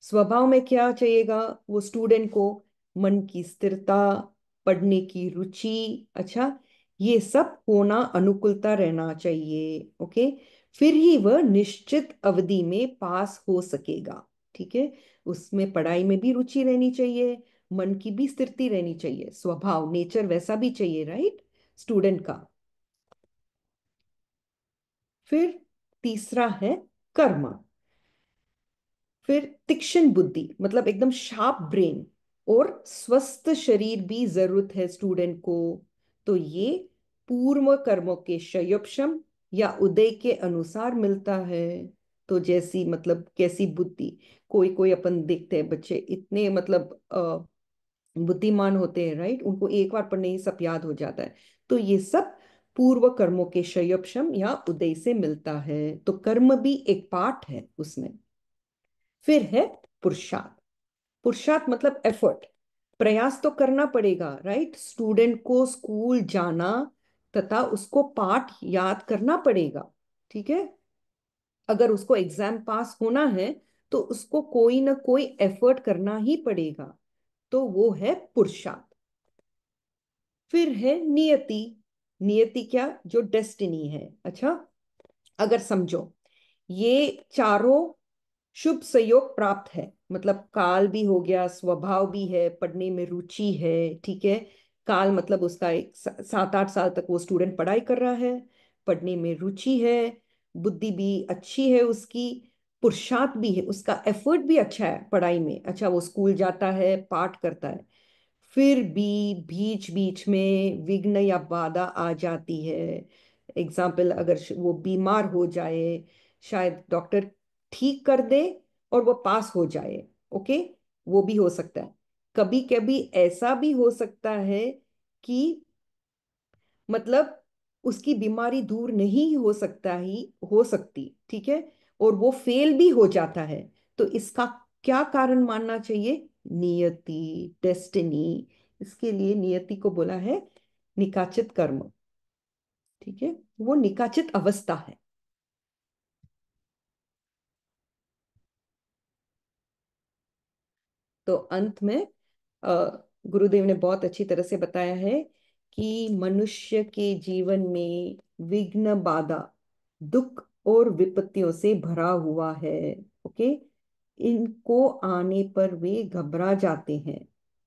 स्वभाव में क्या चाहिएगा? वो स्टूडेंट को मन की स्थिरता, पढ़ने की रुचि, अच्छा, ये सब होना, अनुकूलता रहना चाहिए। ओके। फिर ही वह निश्चित अवधि में पास हो सकेगा। ठीक है, उसमें पढ़ाई में भी रुचि रहनी चाहिए, मन की भी स्थिरता रहनी चाहिए, स्वभाव, नेचर वैसा भी चाहिए, राइट, स्टूडेंट का। फिर तीसरा है कर्म। फिर तीक्ष्ण बुद्धि मतलब एकदम शार्प ब्रेन, और स्वस्थ शरीर भी जरूरत है स्टूडेंट को। तो ये पूर्व कर्मों के क्षयोपशम या उदय के अनुसार मिलता है। तो जैसी मतलब कैसी बुद्धि, कोई कोई अपन देखते हैं बच्चे इतने मतलब बुद्धिमान होते हैं, राइट, उनको एक बार पढ़ने ही सब याद हो जाता है। तो ये सब पूर्व कर्मों के क्षयोपशम या उदय से मिलता है। तो कर्म भी एक पार्ट है उसमें। फिर है पुरुषार्थ। पुरुषार्थ मतलब एफर्ट, प्रयास तो करना पड़ेगा, राइट। स्टूडेंट को स्कूल जाना तथा उसको पाठ याद करना पड़ेगा, ठीक है। अगर उसको एग्जाम पास होना है तो उसको कोई ना कोई एफर्ट करना ही पड़ेगा। तो वो है पुरुषार्थ। फिर है नियति। नियति क्या, जो डेस्टिनी है। अच्छा, अगर समझो ये चारों शुभ संयोग प्राप्त है, मतलब काल भी हो गया, स्वभाव भी है, पढ़ने में रुचि है, ठीक है। काल मतलब उसका एक 7-8 साल तक वो स्टूडेंट पढ़ाई कर रहा है, पढ़ने में रुचि है, बुद्धि भी अच्छी है उसकी, पुरुषार्थ भी है, उसका एफर्ट भी अच्छा है पढ़ाई में, अच्छा वो स्कूल जाता है, पाठ करता है। फिर भी बीच बीच में विघ्न या बाधा आ जाती है। एग्जाम्पल, अगर वो बीमार हो जाए, शायद डॉक्टर ठीक कर दे और वो पास हो जाए, ओके, वो भी हो सकता है। कभी कभी ऐसा भी हो सकता है कि मतलब उसकी बीमारी दूर नहीं हो सकता ही, हो सकती, ठीक है, और वो फेल भी हो जाता है। तो इसका क्या कारण मानना चाहिए, नियति, डेस्टिनी। इसके लिए नियति को बोला है निकाचित कर्म, ठीक है, वो निकाचित अवस्था है। तो अंत में गुरुदेव ने बहुत अच्छी तरह से बताया है कि मनुष्य के जीवन में विघ्न, बाधा, दुख और विपत्तियों से भरा हुआ है, ओके। इनको आने पर वे घबरा जाते हैं,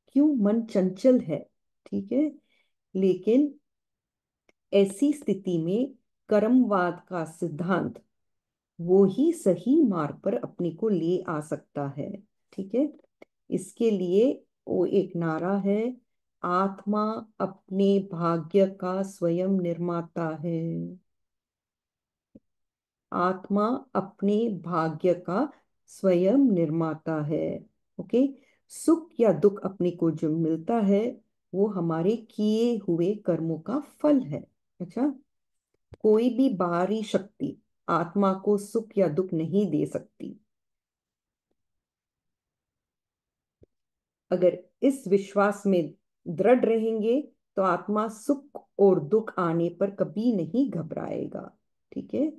क्यों, मन चंचल है, ठीक है। लेकिन ऐसी स्थिति में कर्मवाद का सिद्धांत वो ही सही मार्ग पर अपने को ले आ सकता है, ठीक है। इसके लिए वो एक नारा है, आत्मा अपने भाग्य का स्वयं निर्माता है। आत्मा अपने भाग्य का स्वयं निर्माता है, ओके। सुख या दुख अपने को जो मिलता है वो हमारे किए हुए कर्मों का फल है। अच्छा, कोई भी बाहरी शक्ति आत्मा को सुख या दुख नहीं दे सकती। अगर इस विश्वास में दृढ़ रहेंगे तो आत्मा सुख और दुख आने पर कभी नहीं घबराएगा, ठीक है।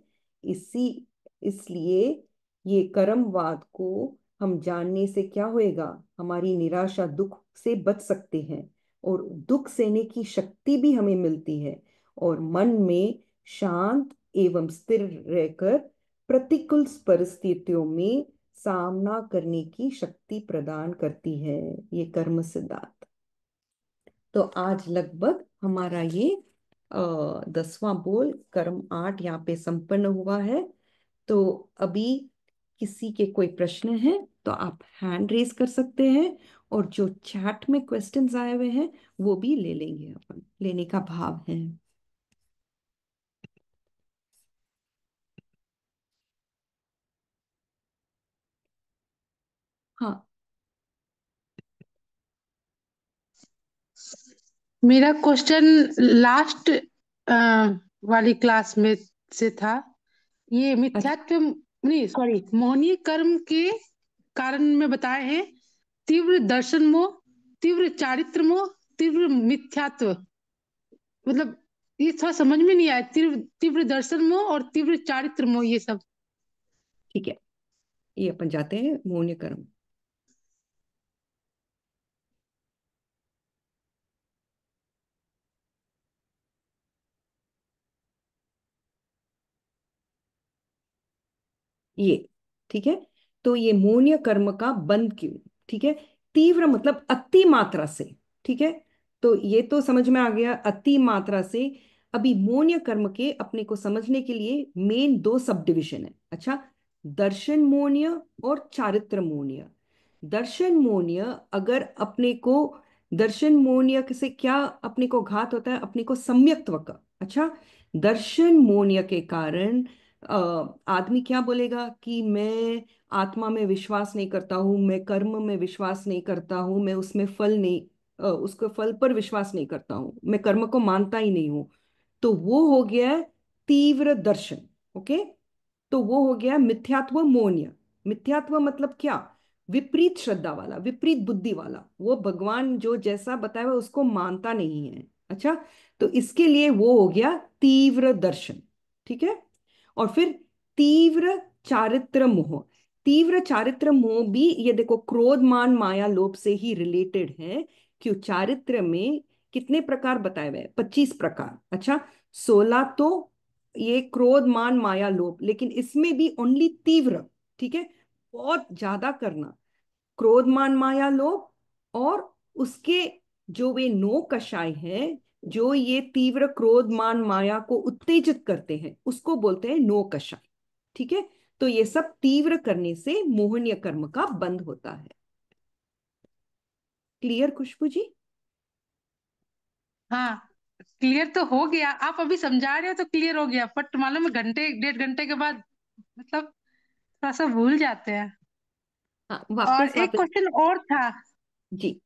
इसी इसलिए ये कर्मवाद को हम जानने से क्या होएगा, हमारी निराशा दुख से बच सकते हैं, और दुख सहने की शक्ति भी हमें मिलती है, और मन में शांत एवं स्थिर रहकर प्रतिकूल परिस्थितियों में सामना करने की शक्ति प्रदान करती है ये कर्म सिद्धांत। तो आज लगभग हमारा ये 10वां बोल कर्म 8 यहाँ पे संपन्न हुआ है। तो अभी किसी के कोई प्रश्न है तो आप हैंड रेज कर सकते हैं, और जो चैट में क्वेश्चंस आए हुए हैं वो भी ले लेंगे, अपन लेने का भाव है। हाँ। मेरा क्वेश्चन लास्ट वाली क्लास में से था। ये अच्छा, मिथ्यात्व नहीं, सॉरी, मोहनीय कर्म के कारण में बताए हैं, तीव्र दर्शन मोह, तीव्र चारित्र मोह, तीव्र मिथ्यात्व। मतलब ये थोड़ा समझ में नहीं आया, तीव्र तीव्र दर्शन मोह और तीव्र चारित्र मोह ये सब। ठीक है, ये अपन जाते हैं मौन कर्म। ये ठीक है। तो ये मौन्य कर्म का बंध क्यों, ठीक है। तीव्र मतलब अति मात्रा से, ठीक है। तो ये तो समझ में आ गया अति मात्रा से। अभी मौन्य कर्म के अपने को समझने के लिए मेन 2 सब डिविजन है। अच्छा, दर्शन मोन्य और चारित्र मोन्य। दर्शन मोन्य, अगर अपने को दर्शन मोन्य से क्या अपने को घात होता है, अपने को सम्यक्त्व का। अच्छा, दर्शन मोन्य के कारण आदमी क्या बोलेगा कि मैं आत्मा में विश्वास नहीं करता हूँ, मैं कर्म में विश्वास नहीं करता हूँ, मैं उसमें फल नहीं, उसके फल पर विश्वास नहीं करता हूँ, मैं कर्म को मानता ही नहीं हूँ। तो वो हो गया है तीव्र दर्शन। ओके, तो वो हो गया मिथ्यात्व मोन्य। मिथ्यात्व मतलब क्या? विपरीत श्रद्धा वाला, विपरीत बुद्धि वाला, वो भगवान जो जैसा बताया हुआ उसको मानता नहीं है। अच्छा, तो इसके लिए वो हो गया तीव्र दर्शन। ठीक है। और फिर तीव्र चारित्र मोह। तीव्र चारित्र मोह भी ये देखो क्रोध मान माया लोभ से ही रिलेटेड है। क्यों? चारित्र में कितने प्रकार बताए हुए हैं? 25 प्रकार। अच्छा, 16 तो ये क्रोध मान माया लोभ, लेकिन इसमें भी ओनली तीव्र। ठीक है, बहुत ज्यादा करना, क्रोध मान माया लोभ, और उसके जो वे नो कषाय है, जो ये तीव्र क्रोध मान माया को उत्तेजित करते हैं, उसको बोलते हैं नो कषाय। ठीक है, तो ये सब तीव्र करने से मोहनीय कर्म का बंध होता है। क्लियर खुशबू जी? हाँ, क्लियर तो हो गया। आप अभी समझा रहे हो तो क्लियर हो गया, बट मालूम है घंटे 1.5 घंटे के बाद मतलब थोड़ा सा भूल जाते हैं। हाँ, और वापस एक वापस। क्वेश्चन और था। जी।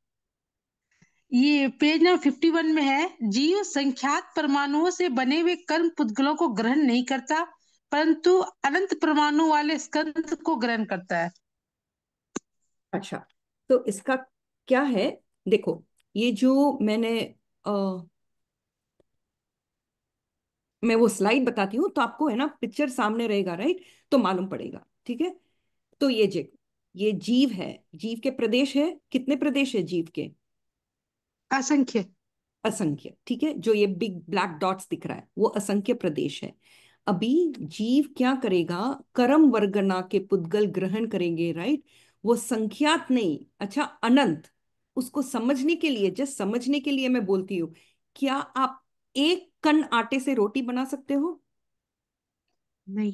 ये पेज नंबर 51 में है, जीव संख्यात परमाणुओं से बने हुए कर्म पुद्गलों को ग्रहण नहीं करता, परंतु अनंत परमाणु वाले स्कंद को ग्रहण करता है। अच्छा, तो इसका क्या है? देखो, ये जो मैंने मैं वो स्लाइड बताती हूँ तो आपको है ना पिक्चर सामने रहेगा, राइट? तो मालूम पड़ेगा। ठीक है, तो ये जीव है, जीव के प्रदेश है। कितने प्रदेश है जीव के? असंख्य। असंख्य। ठीक है, जो ये बिग ब्लैक डॉट्स दिख रहा है वो असंख्य प्रदेश है। अभी जीव क्या करेगा? कर्म वर्गना के पुद्गल ग्रहण करेंगे, राइट? वो संख्यात नहीं, अच्छा अनंत। उसको समझने के लिए, जस्ट समझने के लिए मैं बोलती हूँ, क्या आप एक कण आटे से रोटी बना सकते हो? नहीं।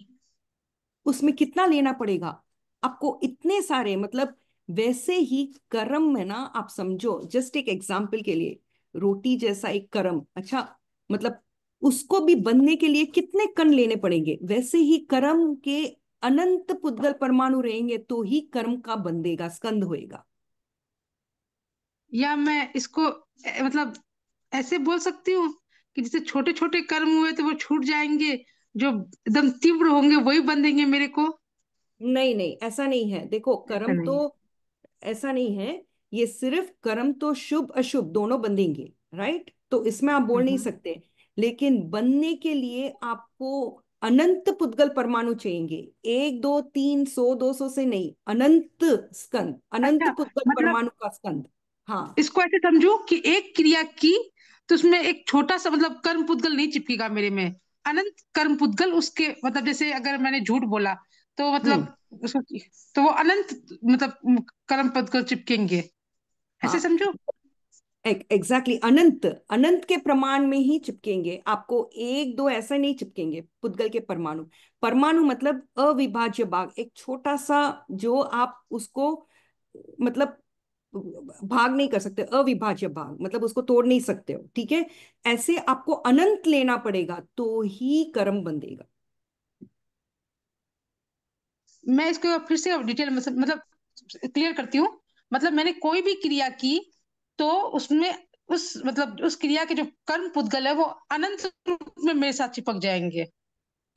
उसमें कितना लेना पड़ेगा आपको? इतने सारे, मतलब वैसे ही कर्म में ना, आप समझो जस्ट एक एग्जाम्पल के लिए, रोटी जैसा एक कर्म, अच्छा, मतलब उसको भी बनने के लिए कितने कण लेने पड़ेंगे? वैसे ही कर्म के अनंत पुद्गल परमाणु रहेंगे तो ही कर्म का बंधेगा, स्कंद होएगा। या मैं इसको मतलब ऐसे बोल सकती हूँ कि जैसे छोटे छोटे कर्म हुए तो वो छूट जाएंगे, जो एकदम तीव्र होंगे वही बंधेंगे मेरे को। नहीं नहीं, ऐसा नहीं है। देखो ऐसा कर्म तो नहीं है। ऐसा नहीं है। ये सिर्फ कर्म तो शुभ अशुभ दोनों बंधेंगे, राइट? तो इसमें आप बोल नहीं हम्म। सकते। लेकिन बनने के लिए आपको अनंत पुद्गल परमाणु चाहिए। एक दो तीन सौ दो सौ से नहीं, अनंत स्कंद, अनंत अच्छा, पुद्गल मतलब परमाणु का स्कंद। हाँ। इसको ऐसे समझो कि एक क्रिया की तो उसमें एक छोटा सा मतलब कर्म पुद्गल नहीं चिपकेगा मेरे में, अनंत कर्म पुद्गल उसके मतलब जैसे अगर मैंने झूठ बोला तो हम्म। मतलब उसको तो वो अनंत मतलब कर्म पुद्गल चिपकेंगे, ऐसे हाँ, समझो। एग्जैक्टली अनंत, अनंत के प्रमाण में ही चिपकेंगे आपको। एक दो ऐसा नहीं चिपकेंगे पुद्गल के परमाणु। परमाणु मतलब अविभाज्य भाग, एक छोटा सा, जो आप उसको मतलब भाग नहीं कर सकते। अविभाज्य भाग मतलब उसको तोड़ नहीं सकते हो। ठीक है, ऐसे आपको अनंत लेना पड़ेगा तो ही कर्म बंधेगा। मैं इसको फिर से डिटेल में मतलब क्लियर करती हूँ। मतलब मैंने कोई भी क्रिया की तो उसमें उस मतलब उस क्रिया के जो कर्म पुद्गल है वो अनंत रूप में मेरे साथ चिपक जाएंगे।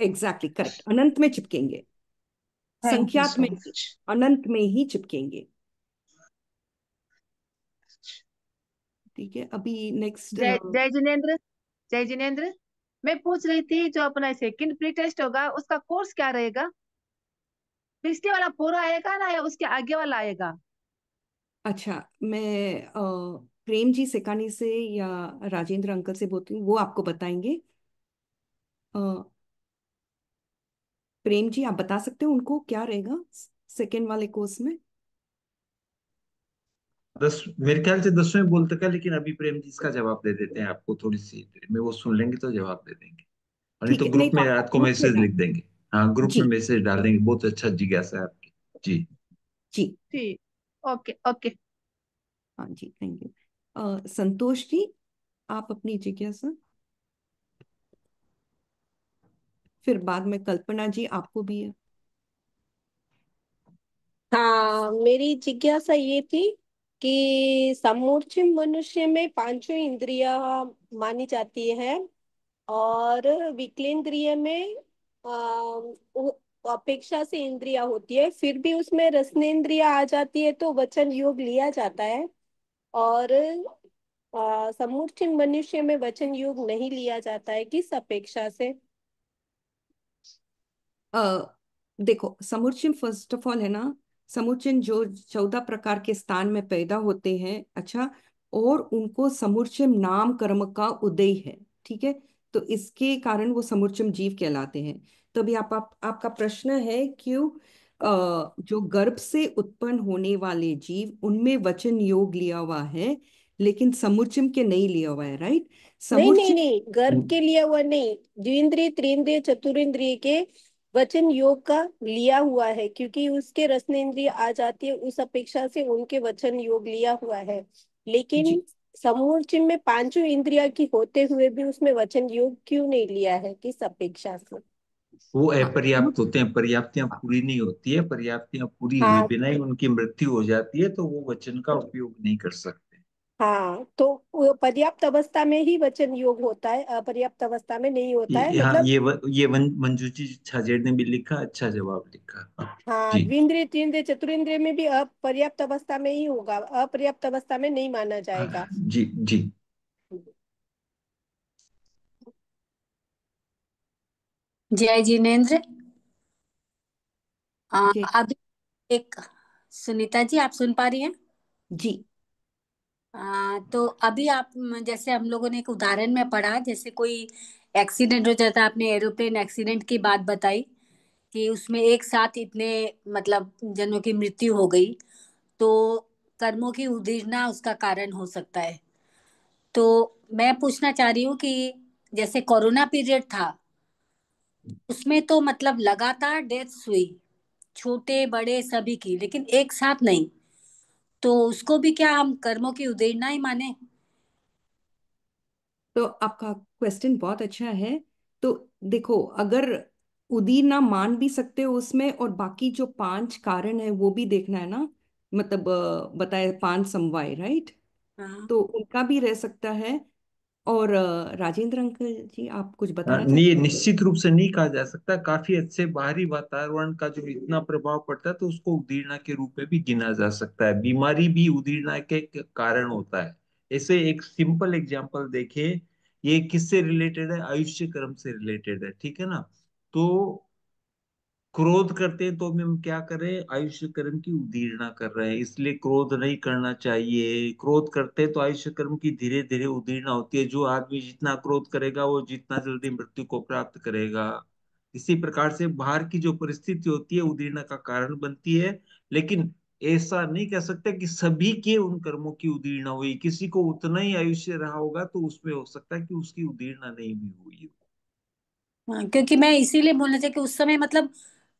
एग्जैक्टली करेक्ट, अनंत में चिपकेंगे, थैंक यू संख्यात सो में नहीं, मच। अनंत में ही चिपकेंगे। ठीक है, अभी नेक्स्ट। जय जय जिनेन्द्र। जय जिनेन्द्र, मैं पूछ रही थी जो अपना सेकंड प्री टेस्ट होगा उसका कोर्स क्या रहेगा? पिछले वाला पूरा आएगा ना या उसके आगे वाला आएगा? अच्छा, मैं प्रेम जी सेकानी से या राजेंद्र अंकल से बोलती हूँ, वो आपको बताएंगे। अ, प्रेम जी, आप बता सकते हो उनको क्या रहेगा सेकेंड वाले कोर्स में? दस, मेरे ख्याल से 10वें बोल तक है, लेकिन अभी प्रेम जी इसका जवाब दे देते हैं आपको, थोड़ी सी देर में वो सुन लेंगे तो जवाब दे देंगे, और नहीं ठीक तो है, नहीं ग्रुप तो में आपको रात को पूछ मैसेज लेना। लिख देंगे। हाँ, ग्रुप में जी मैसेज डाल देंगे। बहुत अच्छा जिज्ञासा है आपकी। जी। जी। ठीक। Okay okay. हाँ जी, थैंक यू। संतोष जी, आप अपनी जिज्ञासा, फिर बाद में कल्पना जी आपको भी है। हाँ, मेरी जिज्ञासा ये थी कि समूचे मनुष्य में पांचों इंद्रियां मानी जाती है, और विकलेंद्रिय में अपेक्षा से इंद्रियां होती है, फिर भी उसमें रसनेन्द्रिय आ जाती है तो वचन योग लिया जाता है। और समूचे मनुष्य में वचन योग नहीं लिया जाता है, किस अपेक्षा से? अ, देखो, समुच्चय फर्स्ट ऑफ ऑल है ना, समुच्चय जो 14 प्रकार के स्थान में पैदा होते हैं, अच्छा, और उनको समुच्चय नाम कर्म का उदय है, ठीक है। तो इसके कारण वो समुच्चय जीव कहलाते हैं। तो अभी आपका प्रश्न है क्यों जो गर्भ से उत्पन्न होने वाले जीव, उनमें वचन योग लिया हुआ है, लेकिन समुच्चय के नहीं लिया हुआ है, राइट। नहीं नहीं समुच्चय, नहीं, गर्भ के लिए हुआ नहीं, द्विंद्रिय त्रिंद्रिय चतुरिंद्रिय के वचन योग का लिया हुआ है, क्योंकि उसके रसनेन्द्रिय आ जाती है, उस अपेक्षा से उनके वचन योग लिया हुआ है। लेकिन जी, समूर्चिम में पांचों इंद्रिया की होते हुए भी उसमें वचन योग क्यों नहीं लिया है, किस अपेक्षा से? वो हाँ अपर्याप्त होते हैं, पर्याप्तियां पूरी नहीं होती है। पर्याप्तियां पूरी हुए हाँ बिना ही उनकी मृत्यु हो जाती है, तो वो वचन का उपयोग नहीं कर सकते। हाँ, तो वो पर्याप्त अवस्था में ही वचन योग होता है, अपर्याप्त अवस्था में नहीं होता है, हाँ, मतलब। मंजू जी छाजेड़ ने भी लिखा, अच्छा जवाब लिखा। हाँ, जी। द्विंद्रिय तीन्द्रिय चतुरिंद्रिय में भी अपर्याप्त अवस्था में ही होगा, अपर्याप्त अवस्था में नहीं माना जाएगा। जी जी। जय जिनेन्द्र। जी अभी एक, सुनीता जी आप सुन पा रही हैं? जी तो अभी आप जैसे हम लोगों ने एक उदाहरण में पढ़ा, जैसे कोई एक्सीडेंट हो जाता है, आपने एरोप्लेन एक्सीडेंट की बात बताई कि उसमें एक साथ इतने मतलब जनों की मृत्यु हो गई, तो कर्मों की उदीरना उसका कारण हो सकता है। तो मैं पूछना चाह रही हूँ कि जैसे कोरोना पीरियड था, उसमें तो मतलब लगातार डेथ्स हुई, छोटे बड़े सभी की, लेकिन एक साथ नहीं, तो उसको भी क्या हम कर्मों की उदेरना ही माने? तो आपका क्वेश्चन बहुत अच्छा है। तो देखो, अगर उदी ना मान भी सकते हो उसमें, और बाकी जो 5 कारण है वो भी देखना है ना, मतलब बताए 5 समवाय, राइट। हाँ। तो उनका भी रह सकता है। और राजेंद्र अंकल जी, आप कुछ बताना नहीं, ये चाहते निश्चित रूप से नहीं कहा जा सकता। काफी अच्छे बाहरी वातावरण का जो इतना प्रभाव पड़ता है, तो उसको उदीरना के रूप में भी गिना जा सकता है। बीमारी भी उदीरना के एक कारण होता है। ऐसे एक सिंपल एग्जांपल देखें, ये किससे रिलेटेड है? आयुष्य कर्म से रिलेटेड है, ठीक है ना। तो क्रोध करते हैं तो हम क्या करें? आयुष्य कर्म की उदीरना कर रहे हैं, इसलिए क्रोध नहीं करना चाहिए। क्रोध करते हैं तो आयुष्य कर्म की धीरे धीरे उदीरना होती है। जो आदमी जितना क्रोध करेगा वो जितना जल्दी मृत्यु को प्राप्त करेगा। इसी प्रकार से बाहर की जो परिस्थिति होती है उदीरना का कारण बनती है। लेकिन ऐसा नहीं कह सकते कि सभी के उन कर्मों की उदीरना हुई। किसी को उतना ही आयुष्य रहा होगा तो उसमें हो सकता है कि उसकी उदीरना नहीं भी हुई हो। हाँ, क्योंकि मैं इसीलिए बोलना चाहिए कि उस समय मतलब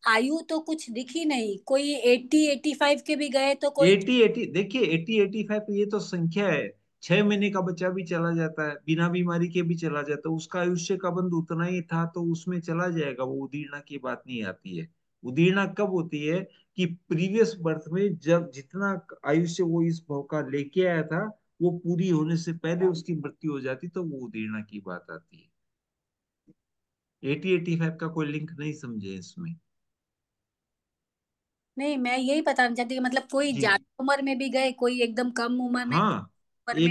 आयु तो कुछ दिखी नहीं, कोई 80 85 के भी गए तो कोई। 80 80 देखिए, 80 85 ये तो संख्या है। 6 महीने का बच्चा भी चला जाता है, बिना बीमारी के भी चला जाता है, उसका आयुष्य का बंध उतना ही था तो उसमें चला जाएगा। वो उदीरना की बात नहीं आती है। उदीरना कब होती है? कि प्रीवियस बर्थ में जब जितना आयुष्य वो इस भव का लेके आया था, वो पूरी होने से पहले उसकी मृत्यु हो जाती, तो वो उदीरना की बात आती है। 80 85 का कोई लिंक नहीं समझे इसमें। नहीं, मैं यही बताना चाहती कि मतलब कोई जी। ज्यादा उम्र में भी गए, कोई एकदम कम उम्र में, हाँ, उम्र में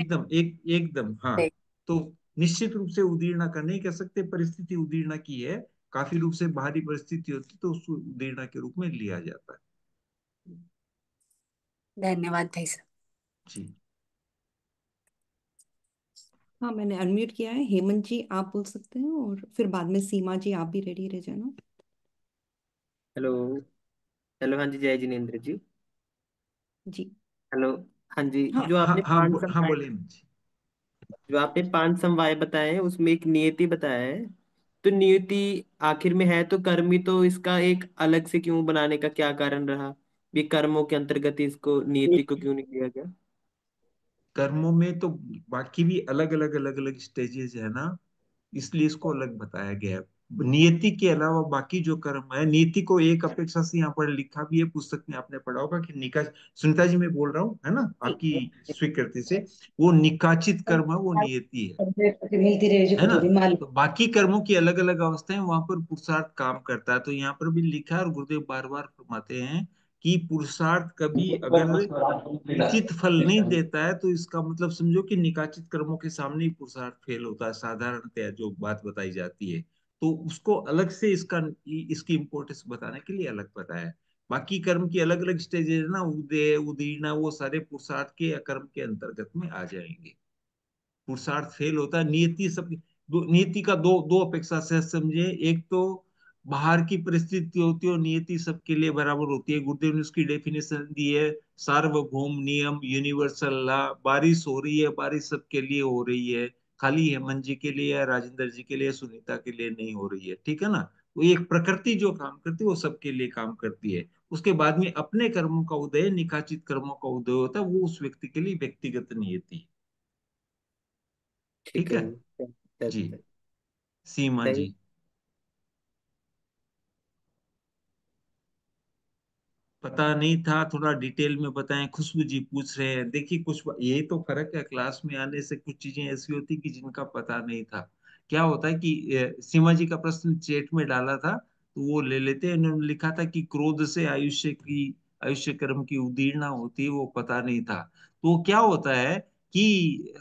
एकदम हाँ। गए। तो निश्चित रूप से उदीरना का नहीं कह सकते, परिस्थिति उदीरना की है। काफी रूप से बाहरी परिस्थिति होती तो उसको उदीरना के रूप में लिया जाता है। धन्यवाद भाई साहब। जी। हाँ, मैंने अनम्यूट किया है। हेमंत जी, आप बोल सकते हैं, और फिर बाद में सीमा जी आप भी रेडी रह जाना। हेलो। हेलो, हाँ जी, जय जिनेन्द्र जी। जी। हेलो। हाँ जी, हाँ जो हाँ आपने हाँ, पांच हाँ समवाय बोलिए जी। जो आपने 5 समवाय बताए हैं उसमें एक नियति बताया है। तो नियति आखिर में है तो कर्म ही, तो इसका एक अलग से क्यों बनाने का क्या कारण रहा? ये कर्मों के अंतर्गत इसको नियति को क्यों नहीं लिया गया? कर्मों में तो बाकी भी अलग अलग स्टेजेस है ना, इसलिए इसको अलग बताया गया है। नियति के अलावा बाकी जो कर्म है, नियति को एक अपेक्षा से यहाँ पर लिखा भी है, पुस्तक में आपने पढ़ा होगा कि निका, सुनीता जी मैं बोल रहा हूँ है ना, आपकी स्वीकृति से, वो निकाचित कर्म है, वो नियति है ना। तो बाकी कर्मों की अलग अलग अवस्थाएं, वहां पर पुरुषार्थ काम करता है। तो यहाँ पर भी लिखा है और गुरुदेव बार बार फरमाते हैं कि पुरुषार्थ कभी अगर उचित फल नहीं देता है तो इसका मतलब समझो कि निकाचित कर्मों के सामने ही पुरुषार्थ फेल होता है, साधारणतया जो बात बताई जाती है। तो उसको अलग से इसकी इम्पोर्टेंस बताने के लिए अलग बताया है। बाकी कर्म की अलग अलग स्टेजेस है ना, उदय उदीर्णा, वो सारे पुरुषार्थ के या कर्म के अंतर्गत में आ जाएंगे। पुरुषार्थ फेल होता है, नियति सब, नियति का दो दो अपेक्षा से समझे। एक तो बाहर की परिस्थिति होती है और नियति सबके लिए बराबर होती है। गुरुदेव ने उसकी डेफिनेशन दी है, सार्वभौम नियम, यूनिवर्सल लॉ। बारिश हो रही है, बारिश सबके लिए हो रही है, खाली हेमंत जी के लिए या राजेंद्र जी के लिए, सुनीता के लिए नहीं हो रही है, ठीक है ना। तो एक प्रकृति जो काम करती है वो सबके लिए काम करती है। उसके बाद में अपने कर्मों का उदय, निकाचित कर्मों का उदय होता है, वो उस व्यक्ति के लिए व्यक्तिगत नियति है। ठीक ठीक है है जी। जी। सीमा सही। जी, पता नहीं था, थोड़ा डिटेल में बताएं। खुशबू जी पूछ रहे हैं, देखिए कुछ यही तो फर्क है, क्लास में आने से कुछ चीजें ऐसी होती कि जिनका पता नहीं था। क्या होता है कि सीमा जी का प्रश्न चैट में डाला था तो वो ले लेते हैं। उन्होंने लिखा था कि क्रोध से आयुष्य कर्म की उदीर्णा होती है, वो पता नहीं था। तो क्या होता है कि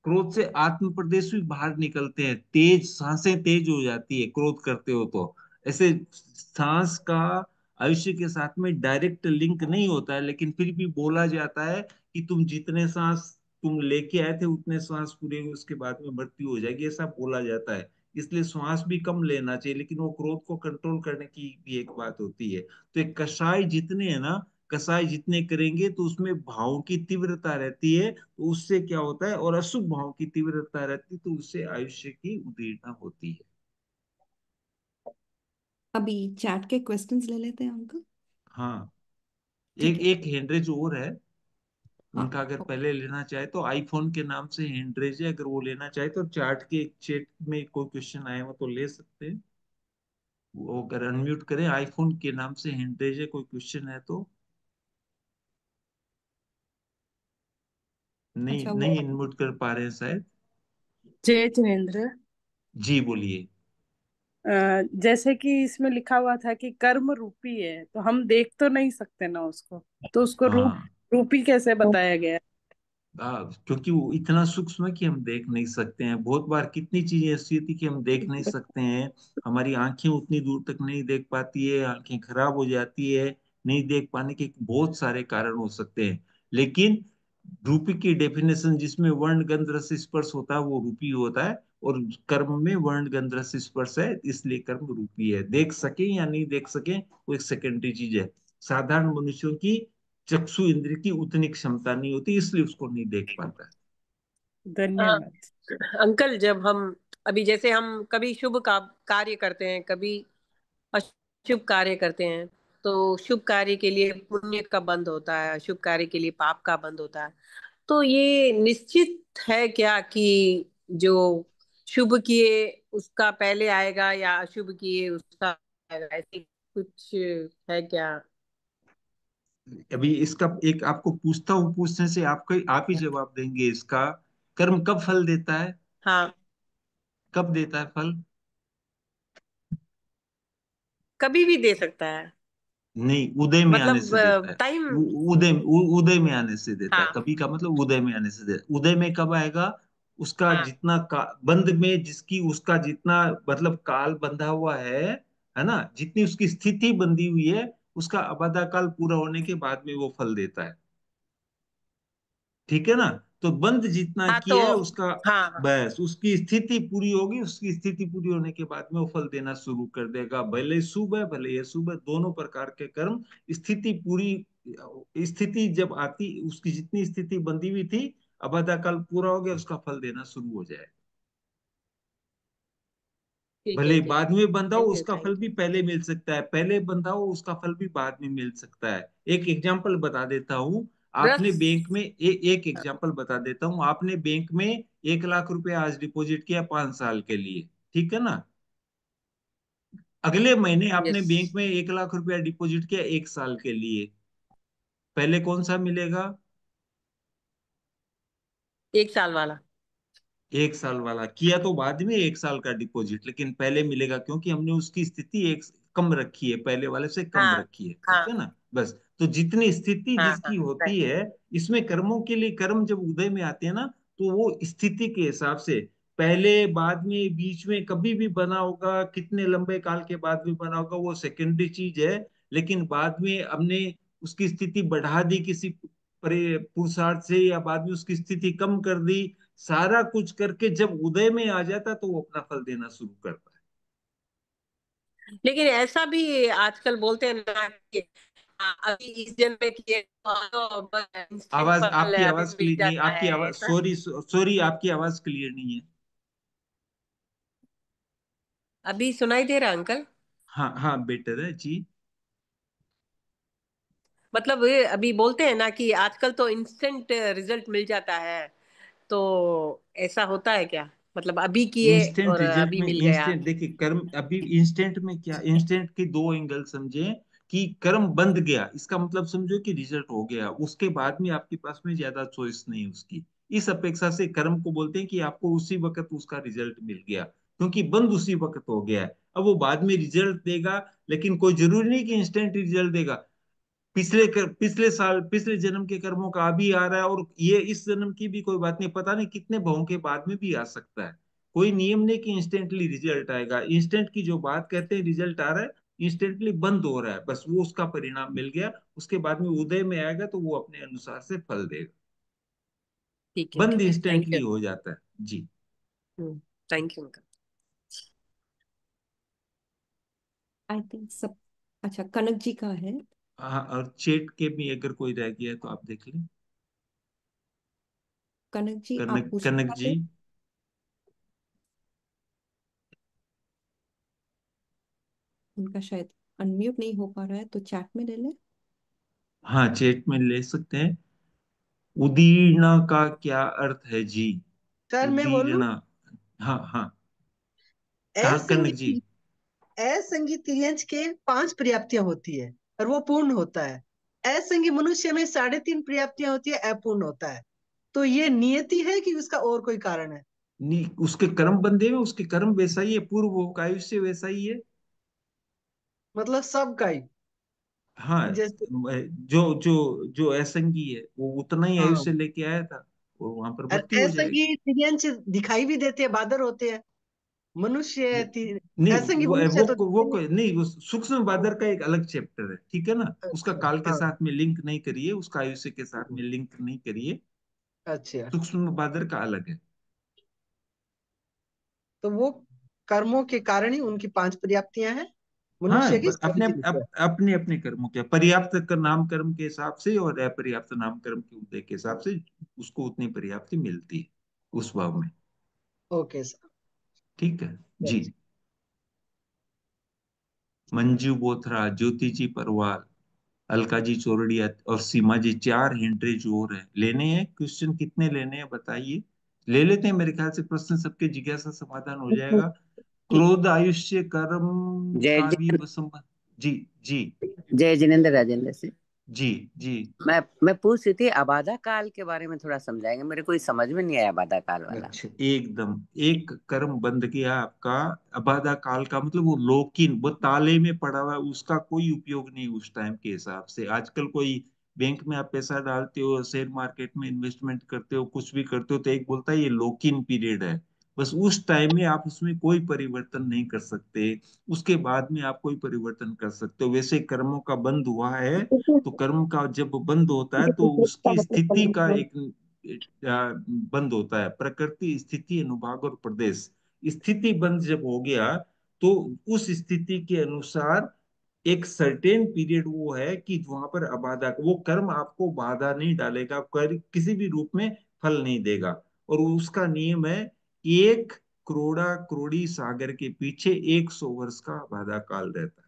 क्रोध से आत्म प्रदेश भी बाहर निकलते हैं, तेज सांसें तेज हो जाती है क्रोध करते हो तो। ऐसे सांस का आयुष्य के साथ में डायरेक्ट लिंक नहीं होता है, लेकिन फिर भी बोला जाता है कि तुम जितने सांस तुम लेके आए थे उतने सांस पूरे हुए, उसके बाद में मृत्यु हो जाएगी, ऐसा बोला जाता है। इसलिए श्वास भी कम लेना चाहिए, लेकिन वो क्रोध को कंट्रोल करने की भी एक बात होती है। तो एक कषाय जितने है ना, कषाय जितने करेंगे तो उसमें भाव की तीव्रता रहती है, तो उससे क्या होता है, और अशुभ भाव की तीव्रता रहती है, तो उससे आयुष्य की उदीर्णा होती है। अभी चैट के क्वेश्चंस ले लेते हैं अंकल। हाँ, ठीक एक है। एक हैंडरेज और है, हाँ। उनका अगर पहले लेना चाहे तो आईफोन के नाम से हैंडरेज है, अगर वो लेना चाहे तो चैट में कोई क्वेश्चन आए हो तो ले सकते हैं। वो अगर अनम्यूट करें, आईफोन के नाम से हैंडरेज है, कोई क्वेश्चन है तो। नहीं अच्छा नहीं वो अनम्यूट कर पा रहे हैं शायद। जय जिनेन्द्र। जी बोलिए। जैसे कि इसमें लिखा हुआ था कि कर्म रूपी है, तो हम देख तो नहीं सकते ना उसको, तो उसको हाँ, रूपी कैसे बताया गया? क्योंकि वो इतना सूक्ष्म है कि हम देख नहीं सकते हैं। बहुत बार कितनी चीजें ऐसी होती कि हम देख नहीं सकते हैं, हमारी आंखें उतनी दूर तक नहीं देख पाती है, आंखें खराब हो जाती है। नहीं देख पाने के बहुत सारे कारण हो सकते हैं, लेकिन रूपी की डेफिनेशन जिसमें वर्ण गंध रस स्पर्श होता है वो रूपी होता है। और कर्म में वर्ण गंध रस स्पर्श है, इसलिए कर्म रूपी है। देख सके या नहीं देख सके वो एक सेकेंडरी चीज है। साधारण मनुष्यों की चक्षु इंद्र की उतनी क्षमता नहीं होती, इसलिए उसको नहीं देख पाता है। धन्यवाद। अंकल, जब हम अभी जैसे हम कभी कार्य करते हैं, कभी अशुभ कार्य करते हैं, तो शुभ कार्य के लिए पुण्य का बंध होता है, अशुभ कार्य के लिए पाप का बंध होता है। तो ये निश्चित है क्या कि जो शुभ किए उसका पहले आएगा या अशुभ किए उसका आएगा, ऐसी कुछ है क्या? अभी इसका एक आपको पूछता हूँ, पूछने से आपको आप ही जवाब देंगे इसका। कर्म कब फल देता है? हाँ, कब देता है फल? कभी भी दे सकता है। नहीं, उदय में आने से देता मतलब है। टाइम। उदय में आने से देता है। हाँ, कभी का मतलब उदय में आने से देता है। उदय में कब आएगा? उसका हाँ, जितना बंध में जिसकी उसका जितना मतलब काल बंधा हुआ है ना, जितनी उसकी स्थिति बंधी हुई है, उसका अबाधा काल पूरा होने के बाद में वो फल देता है। ठीक है ना। तो बंद जितना हाँ, तो किया है उसका, हाँ, हाँ, बस उसकी स्थिति पूरी होगी, उसकी स्थिति पूरी होने के बाद में वो फल देना शुरू कर देगा। भले शुभ है भले अशुभ है, दोनों प्रकार के कर्म स्थिति पूरी, स्थिति जब आती, उसकी जितनी स्थिति बंधी हुई थी, अबाधा काल पूरा हो गया, उसका फल देना शुरू हो जाए। ठीक भले है ही जी। बाद में बंधा हो, थैंक यू उसका फल थैंक भी यू। पहले मिल सकता है, पहले बंधा हो उसका फल भी बाद में मिल सकता है। एक एग्जांपल बता देता हूँ। आपने रस। बैंक में एक एग्जांपल बता देता हूँ। आपने बैंक में 1 लाख रुपए आज डिपॉजिट किया 5 साल के लिए, ठीक है ना। अगले महीने आपने यस। बैंक में 1 लाख रुपया डिपॉजिट किया 1 साल के लिए, पहले कौन सा मिलेगा? 1 साल वाला। 1 साल वाला किया तो बाद में 1 साल का डिपॉजिट, लेकिन पहले मिलेगा क्योंकि हमने उसकी स्थिति एक कम रखी है, पहले वाले से कम हाँ रखी है, ठीक हाँ है ना। बस तो जितनी स्थिति हाँ हाँ जिसकी होती right। है, इसमें कर्मों के लिए, कर्म जब उदय में आते हैं ना, तो वो स्थिति के हिसाब से पहले बाद में बीच में कभी भी बना होगा, कितने लंबे काल के बाद भी बना होगा, वो सेकेंडरी चीज है। लेकिन बाद में हमने उसकी स्थिति बढ़ा दी किसी पुरुषार्थ से, या बाद में उसकी स्थिति कम कर दी, सारा कुछ करके जब उदय में आ जाता तो वो अपना फल देना शुरू करता है। लेकिन ऐसा भी आजकल बोलते हैं ना कि अभी इस जन्म में किए तो इंस्टेंट आवाज, फल आपकी है, अभी आवाज मिल क्लियर नहीं, जाता आपकी है आवाज, ऐसा। सॉरी सॉरी, आपकी आवाज क्लियर नहीं है। अभी सुनाई दे रहा अंकल? हाँ हाँ, बेटर है जी। मतलब ये अभी बोलते हैं ना कि आजकल तो इंस्टेंट रिजल्ट मिल जाता है, तो ऐसा होता है क्या? मतलब अभी किए इंस्टेंट और रिजल्ट अभी में, मिल गया। इंस्टेंट देखिए, कर्म अभी इंस्टेंट में क्या, इंस्टेंट के दो एंगल समझे। कि कर्म बंध गया, इसका मतलब समझो कि रिजल्ट हो गया, उसके बाद में आपके पास में ज्यादा चॉइस नहीं उसकी। इस अपेक्षा से कर्म को बोलते हैं कि आपको उसी वक्त उसका रिजल्ट मिल गया, क्योंकि बंद उसी वक्त हो गया है। अब वो बाद में रिजल्ट देगा, लेकिन कोई जरूरी नहीं कि इंस्टेंट रिजल्ट देगा। पिछले साल, पिछले जन्म के कर्मों का अभी आ रहा है, और ये इस जन्म की भी कोई बात नहीं, पता नहीं कितने भवों के बाद में भी आ सकता है। कोई नियम नहीं कि इंस्टेंटली रिजल्ट आएगा। इंस्टेंट की जो बात कहते हैं, रिजल्ट आ रहा है, इंस्टेंटली बंद हो रहा है, बस वो उसका परिणाम मिल गया, उसके बाद में उदय में आएगा तो वो अपने अनुसार से फल देगा। ठीक है बंद ठीक है थैंक इंस्टेंटली यू। हो जाता है जी। Thank you uncle. I think सब। अच्छा, कनक जी का है। हाँ, और चेट के भी अगर कोई रह गया है तो आप देख लें। कनक जी, आप कनक, पूछना कनक जी। चाहते हैं? उनका शायद अनम्यूट नहीं हो पा रहा है, तो चैट में ले लें। हाँ, चेट में ले सकते हैं। उदीर्ण का क्या अर्थ है जी? सर मैं बोलूं? उदीर्ण। हाँ हाँ। कहा कनक जी? असंगीत असंगीत तिर्यंच के 5 पर्याप्तियां होती है और वो पूर्ण होता है। असंगी मनुष्य में 3.5 पर्याप्तियां होती है, अपूर्ण होता है। तो ये नियति है कि उसका और कोई कारण है? नहीं, उसके कर्म बंधे हुए, उसके कर्म वैसा ही है, पूर्व भोग का आयुष्य वैसा ही है। मतलब सबका ही? हाँ। जैसे जो जो जो असंगी है वो उतना ही हाँ, आयुष्य लेके आया था, वो वहां पर और भर्ती हो जाएगा। असंगी तिर्यंच दिखाई भी देते हैं, बादर होते हैं। मनुष्य नहीं, असंगी वो मनुष्य वो तो वो दिखते नहीं। नहीं, वो सूक्ष्म बादर का एक अलग चैप्टर है, ठीक है ना। उसका अच्छा काल के हाँ। साथ में लिंक नहीं करिए, उसका आयुष्य के साथ में लिंक नहीं करिए। अच्छा, सूक्ष्म बादर का अलग है। तो वो कर्मों के कारण ही उनकी 5 पर्याप्तियां हैं, हाँ, मनुष्य की अपने 3.5 है। अपने अपने कर्मों के पर्याप्त का नाम कर्म के हिसाब से, और अपर्याप्त नाम कर्म के उदय के हिसाब से उसको उतनी पर्याप्ति मिलती है उस भाव में। Okay sir. ठीक है जी। मंजू बोथरा, ज्योति जी परवाल, अलका जी चौरड़िया और सीमा जी, 4 हैंड रेज और है। लेने हैं क्वेश्चन? कितने लेने हैं बताइए। ले लेते हैं, मेरे ख्याल से प्रश्न सबके जिज्ञासा समाधान हो जाएगा। ठीक। क्रोध आयुष्य कर्म जय का भी जय संबंध। जी जी जय जिनेन्द्र राजेंद्र से। जी जी। मैं पूछ रही थी अबाधा काल के बारे में, थोड़ा समझाएंगे, मेरे कोई समझ में नहीं आया अबाधा काल वाला। अच्छा, एकदम एक कर्म बंद किया आपका। अबाधा काल का मतलब वो लॉकिन, वो ताले में पड़ा हुआ है, उसका कोई उपयोग नहीं उस टाइम के हिसाब से। आजकल कोई बैंक में आप पैसा डालते हो, शेयर मार्केट में इन्वेस्टमेंट करते हो, कुछ भी करते हो, तो एक बोलता है ये लॉकिन पीरियड है। बस उस टाइम में आप उसमें कोई परिवर्तन नहीं कर सकते, उसके बाद में आप कोई परिवर्तन कर सकते हो। वैसे कर्मों का बंद हुआ है, तो कर्म का जब बंद होता है तो उसकी स्थिति का एक बंद होता है। प्रकृति, स्थिति, अनुभाग और प्रदेश। स्थिति बंद जब हो गया, तो उस स्थिति के अनुसार एक सर्टेन पीरियड वो है कि वहां पर अबाधा, वो कर्म आपको बाधा नहीं डालेगा, कर किसी भी रूप में फल नहीं देगा। और उसका नियम है, एक करोड़ा करोड़ी सागर के पीछे 100 वर्ष का बाधा काल रहता है।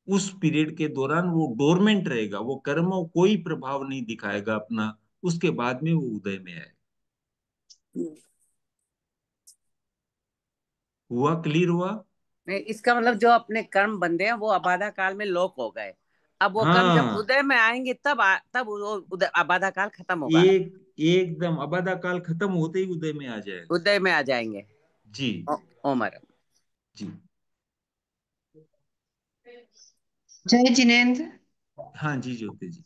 उस पीरियड के दौरान वो डोरमेंट रहेगा, वो कर्म कोई प्रभाव नहीं दिखाएगा अपना, उसके बाद में वो उदय में आए। हुआ? क्लियर हुआ? नहीं, इसका मतलब जो अपने कर्म बंधे हैं वो अबाधा काल में लोप हो गए। अब वो कर्म जब हाँ, उदय में आएंगे तब वो अबाधा काल खत्म होगा। एकदम अबाधा काल खत्म होते ही उदय में आ जाएगा। उदय में आ जाएंगे। जी ओमर। जी। जय जिनेन्द्र। हाँ जी ज्योति जी।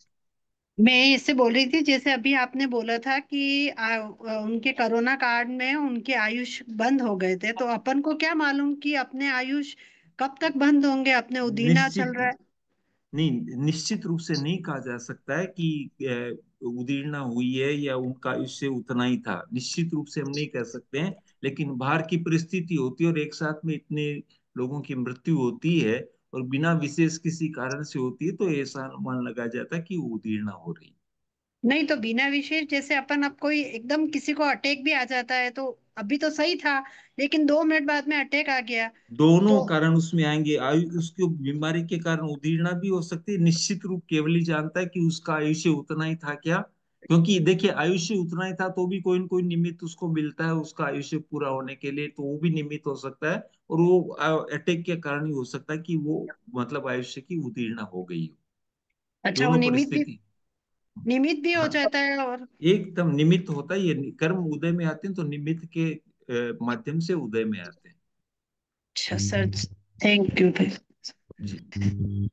मैं इससे बोल रही थी, जैसे अभी आपने बोला था कि उनके कोरोना काल में उनके आयुष बंद हो गए थे, तो अपन को क्या मालूम कि अपने आयुष कब तक बंद होंगे? अपने उदीना चल निश्चित रहा है। नहीं, निश्चित रूप से नहीं कहा जा सकता है कि उदीर्णा हुई है या उनका आयुष्य उतना ही था, निश्चित रूप से हम नहीं कह सकते हैं। लेकिन बाहर की परिस्थिति होती है और एक साथ में इतने लोगों की मृत्यु होती है और बिना विशेष किसी कारण से होती है, तो ऐसा अनुमान लगाया जाता है कि वो उदीर्णा हो रही है। नहीं तो बिना विशेष, जैसे अपन अब कोई एकदम किसी को अटैक भी आ जाता है, तो अभी तो सही था लेकिन 2 मिनट बाद में अटैक आ गया दोनों तो। कारण उसमें आएंगे। आयु उसकी बीमारी के कारण उदीर्णा भी हो सकती है। निश्चित रूप केवल ही जानता है कि उसका आयुष्य उतना ही था क्या, क्योंकि देखिए आयुष्य उतना ही था तो भी कोई न कोई निमित्त उसको मिलता है उसका आयुष्य पूरा होने के लिए, तो वो भी निमित्त हो सकता है। और वो अटैक के कारण ही हो सकता है कि वो मतलब आयुष्य की उदीर्णा हो गई हो। अच्छा, वो दोनों परिस्थिति। निमित भी हो हाँ, जाता है। और एकदम निमित्त होता है। ये कर्म उदय में आते हैं तो निमित्त के माध्यम से उदय में आते हैं। अच्छा सर, थैंक यू भाई। जी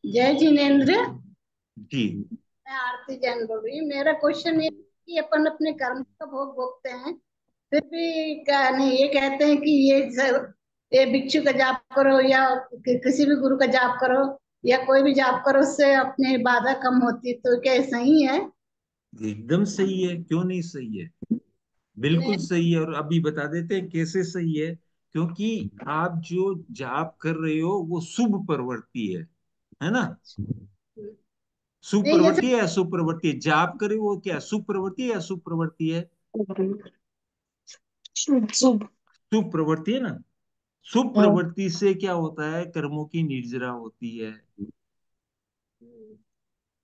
जय जिनेन्द्र। जी। मैं आरती जैन बोल रही हूँ। मेरा क्वेश्चन ये कि अपन अपने कर्म का भोग भोगते हैं, फिर भी क्या नहीं ये कहते हैं कि ये भिक्षु का जाप करो या किसी भी गुरु का जाप करो या कोई भी जाप करो, उससे अपनी बाधा कम होती, तो क्या ये सही है? एकदम सही है, क्यों नहीं सही है? अपने बिल्कुल सही है। और अभी बता देते हैं कैसे सही है। क्योंकि आप जो जाप कर रहे हो वो शुभ प्रवृत्ति है ना? शुभ नहीं जैसे प्रवृत्ति है या शुभ प्रवृत्ति है? जाप करे वो क्या शुभ प्रवृत्ति है या शुभ प्रवृत्ति है? शुभ शुभ। शुभ प्रवृत्ति है ना। शुभ हाँ। प्रवृत्ति से क्या होता है, कर्मों की निर्जरा होती है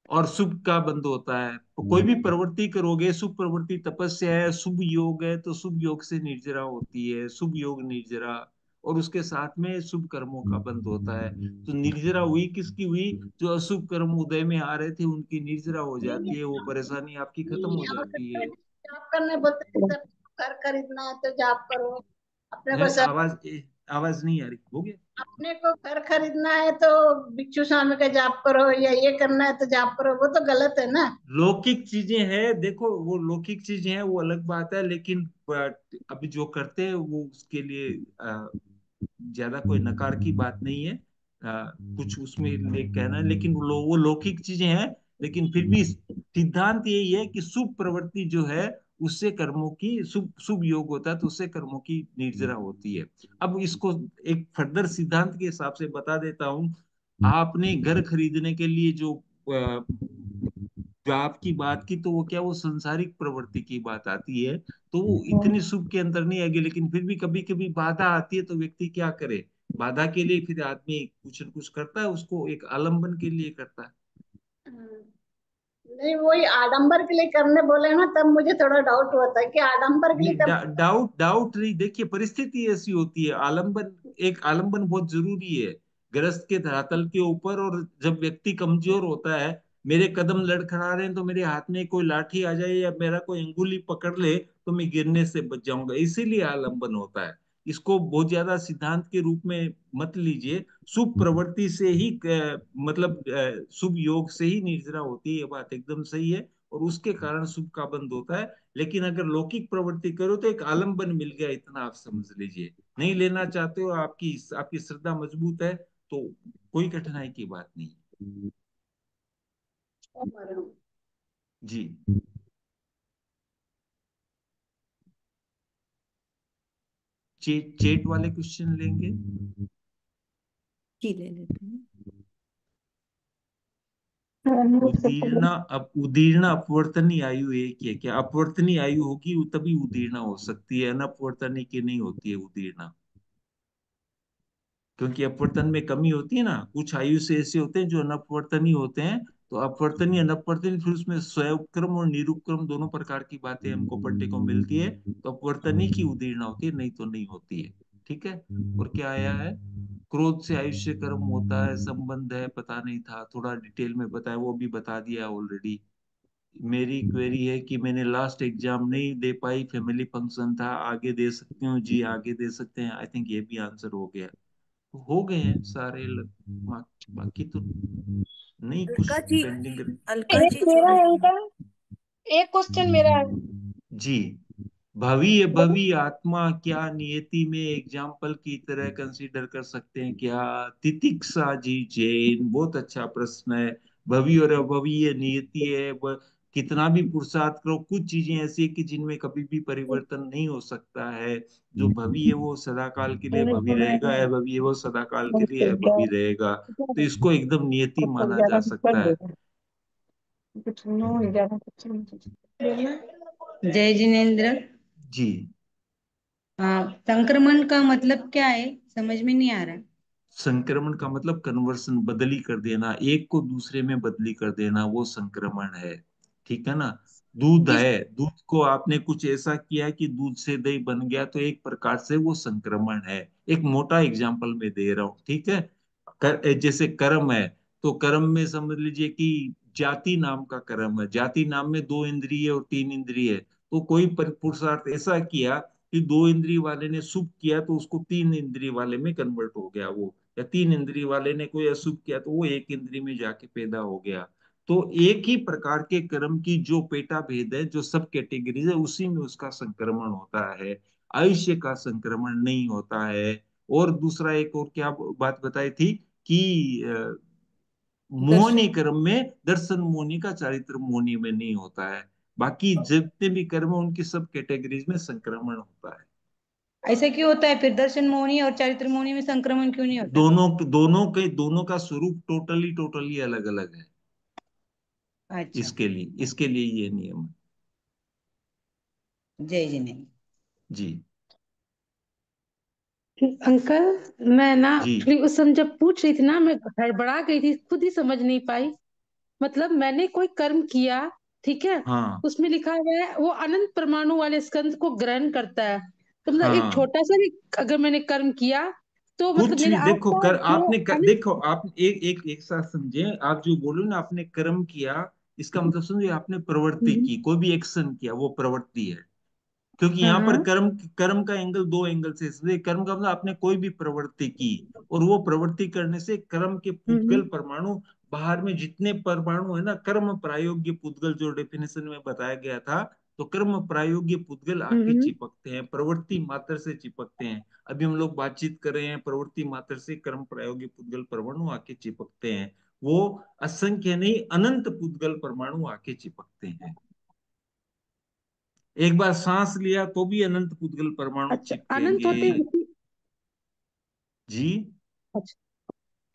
और शुभ का बंध होता है। तो कोई भी प्रवृत्ति करोगे, शुभ प्रवृत्ति तपस्या है, शुभ योग है, तो शुभ योग से निर्जरा होती है, शुभ योग निर्जरा। और उसके साथ में शुभ कर्मों का बंध होता है। तो निर्जरा हुई किसकी हुई? जो अशुभ कर्म उदय में आ रहे थे उनकी निर्जरा हो नहीं जाती है, वो परेशानी आपकी खत्म हो यहाँ जाती है। जाप करने बोलते हैं, जैसे घर खरीदना है तो जाप करो। अपने को सर आवाज नहीं आ रही, हो गया? अपने को घर खरीदना है तो भिक्षु स्वामी का जाप करो, या ये करना है तो जाप करो, वो तो गलत है ना। लौकिक चीजें हैं, देखो वो लौकिक चीजें हैं वो अलग बात है, लेकिन अभी जो करते हैं वो उसके लिए ज्यादा कोई नकार की बात नहीं है। कुछ उसमें कहना है, लेकिन वो लौकिक चीजें हैं। लेकिन फिर भी सिद्धांत यही है कि शुभ प्रवृत्ति जो है उससे कर्मों की शुभ शुभ योग होता है, तो उससे कर्मों की निर्जरा होती है। अब इसको एक फर्दर सिद्धांत के हिसाब से बता देता हूं। आपने घर खरीदने के लिए जो आपकी बात की, तो वो क्या वो संसारिक प्रवृत्ति की बात आती है, तो वो इतनी शुभ के अंदर नहीं आएगी। लेकिन फिर भी कभी कभी बाधा आती है तो व्यक्ति क्या करे? बाधा के लिए फिर आदमी कुछ न कुछ करता है, उसको एक आलंबन के लिए करता है। नहीं वही आडंबर के लिए करने बोले ना, तब मुझे थोड़ा डाउट होता है कि आडंबर के लिए नहीं, कर। डाउट डाउट नहीं। देखिए परिस्थिति ऐसी होती है, आलंबन एक आलंबन बहुत जरूरी है गृहस्थ के धरातल के ऊपर। और जब व्यक्ति कमजोर होता है, मेरे कदम लड़खड़ा रहे हैं तो मेरे हाथ में कोई लाठी आ जाए या मेरा कोई अंगुली पकड़ ले तो मैं गिरने से बच जाऊंगा, इसीलिए आलंबन होता है। इसको बहुत ज्यादा सिद्धांत के रूप में मत लीजिए। शुभ प्रवृत्ति से ही मतलब शुभ योग से ही निर्जरा होती है, ये बात एकदम सही है। और उसके कारण शुभ का बंध होता है। लेकिन अगर लौकिक प्रवृत्ति करो तो एक आलम्बन मिल गया, इतना आप समझ लीजिए। नहीं लेना चाहते हो, आपकी आपकी श्रद्धा मजबूत है, तो कोई कठिनाई की बात नहीं है। जी चेट वाले क्वेश्चन लेंगे। जी ले लेते हैं। उदीर्णा, अब उदीर्णा अपवर्तनी आयु एक ही है क्या? अपवर्तनी आयु होगी तभी उदीर्णा हो सकती है, अनपवर्तनी की नहीं होती है उदीर्णा। क्योंकि अपवर्तन में कमी होती है ना, कुछ आयु से ऐसे होते हैं जो अनपवर्तनीय होते हैं। तो अपवर्तनीय अनपवर्तनीय, फिर उसमें स्वयंक्रम और निरुपक्रम दोनों प्रकार की बातें हमको पढ़ने को मिलती है। तो अपवर्तनीय की उदीर्णा होती है, नहीं तो नहीं होती है। ठीक है। और क्या आया है? क्रोध से आयुष्य कर्म होता है, संबंध है, पता नहीं था, थोड़ा डिटेल में बताया, वो भी बता दिया ऑलरेडी। मेरी क्वेरी है कि मैंने लास्ट एग्जाम नहीं दे पाई, फैमिली फंक्शन था, आगे दे सकती हूँ जी? आगे दे सकते हैं, आई थिंक ये भी आंसर हो गया। हो गए हैं सारे बाकी तो नहीं कुछ अलका जी, पेंडिंग। अलका एक जी मेरा छोड़े। है उनका, एक क्वेश्चन मेरा है। जी। भवी भवी आत्मा क्या नियति में एग्जाम्पल की तरह कंसीडर कर सकते हैं क्या? तितिक्षा जी जैन, बहुत अच्छा प्रश्न है। भवी और अभवी ये नियति है, कितना भी पुरुषार्थ करो, कुछ चीजें ऐसी है कि जिनमें कभी भी परिवर्तन नहीं हो सकता है। जो भवी है वो सदा काल के लिए भवी रहेगा, अभवी है वो सदा काल के लिए अभवी रहेगा। तो इसको एकदम नियति माना जा सकता है। जय जिनेन्द्र। जी। हाँ, संक्रमण का मतलब क्या है, समझ में नहीं आ रहा। संक्रमण का मतलब कन्वर्सन, बदली कर देना, एक को दूसरे में बदली कर देना, वो संक्रमण है। ठीक है ना? दूध किस है, दूध को आपने कुछ ऐसा किया कि दूध से दही बन गया, तो एक प्रकार से वो संक्रमण है। एक मोटा एग्जांपल में दे रहा हूँ, ठीक है? जैसे कर्म है, तो कर्म में समझ लीजिए कि जाति नाम का कर्म है। जाति नाम में दो इंद्रिय और तीन इंद्रिय है। तो कोई पुरुषार्थ ऐसा किया कि दो इंद्रिय वाले ने शुभ किया, तो उसको तीन इंद्रिय वाले में कन्वर्ट हो गया वो। या तीन इंद्रिय वाले ने कोई अशुभ किया, तो वो एक इंद्रिय में जाके पैदा हो गया। तो एक ही प्रकार के कर्म की जो पेटा भेद है, जो सब कैटेगरीज है, उसी में उसका संक्रमण होता है। आयुष्य का संक्रमण नहीं होता है। और दूसरा एक और क्या बात बताई थी कि मोहनी दर्शन। कर्म में दर्शन मोहनी का चारित्र मोहनी में नहीं होता है। बाकी जितने भी कर्म है उनकी सब कैटेगरीज में संक्रमण होता है। ऐसा क्यों होता है फिर, दर्शन मोहनी और चारित्र मोहनी में संक्रमण क्यों नहीं होता? दोनों का स्वरूप टोटली टोटली अलग अलग है। अच्छा। इसके लिए ये नियम है। जय जिनेन्द्र। जी। अंकल, मैं ना जी। एक्चुअली उस समय जब पूछ रही थी ना, मैं हड़बड़ा गई थी, खुद ही समझ नहीं पाई। मतलब मैंने कोई कर्म किया, ठीक है, हाँ। उसमें लिखा हुआ है वो अनंत परमाणु वाले स्कंद को ग्रहण करता है। तो मतलब एक हाँ, छोटा सा भी अगर मैंने कर्म किया, तो मतलब कुछ मेरे भी देखो आसपास कर जो आपने अनंत। देखो आप एक साथ समझे, आप जो बोलो ना आपने कर्म किया, इसका मतलब समझे आपने प्रवृत्ति हम्म, की, कोई भी एक्शन किया, वो प्रवृत्ति है। क्योंकि हाँ यहाँ हाँ। पर कर्म कर्म का एंगल दो एंगल से इसलिए, कर्म का मतलब आपने कोई भी प्रवृत्ति की, और वो प्रवृत्ति करने से कर्म के पुद्गल हम्म परमाणु, बाहर में जितने परमाणु है ना, कर्म प्रायोग्य पुद्गल जो डेफिनेशन में बताया गया था, तो कर्म प्रायोग्य पुद्गल आके हम्म। चिपकते हैं, प्रवृत्ति मात्र से चिपकते हैं। अभी हम लोग बातचीत कर रहे हैं, प्रवृत्ति मात्र से कर्म प्रायोग्य पुद्गल परमाणु आके चिपकते हैं। वो असंख्य नहीं, अनंत पुद्गल परमाणु आके चिपकते हैं। एक बार सांस लिया तो भी अनंत पुद्गल परमाणु अच्छा, अनंत चिपकेंगे। होते हैं जी। अच्छा,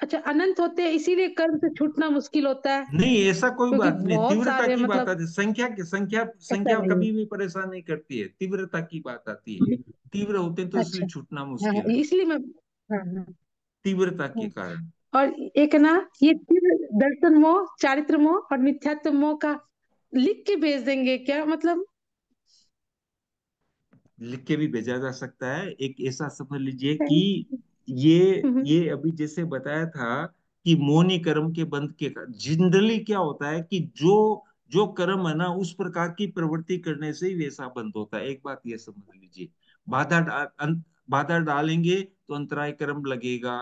अच्छा, अनंत होते हैं इसीलिए कर्म से छूटना मुश्किल होता है, नहीं, ऐसा कोई क्योंकि बात नहीं, बहुत तीव्रता सारे की बात मतलब आती है, संख्या की संख्या ऐसा संख्या नहीं है। कभी भी परेशान नहीं करती है, तीव्रता की बात आती है। तीव्र होते हैं तो इसलिए अच्छा। छूटना हाँ हाँ, मुश्किल है, इसलिए मैं। हाँ हाँ तीव्रता के हाँ। कारण। और एक ना, ये तीव्र दर्शन मोह, चारित्र मोह और मिथ्यात्व मोह का लिख के भेज देंगे क्या, मतलब? लिख के भी भेजा जा सकता है। एक ऐसा समझ लीजिए कि हम्म ये अभी जैसे बताया था कि मोनि कर्म के बंध के जनरली क्या होता है कि जो जो कर्म है ना, उस प्रकार की प्रवृत्ति करने से ही वैसा बंध होता है। एक बात ये समझ लीजिए, बाधा डालेंगे तो अंतराय कर्म लगेगा।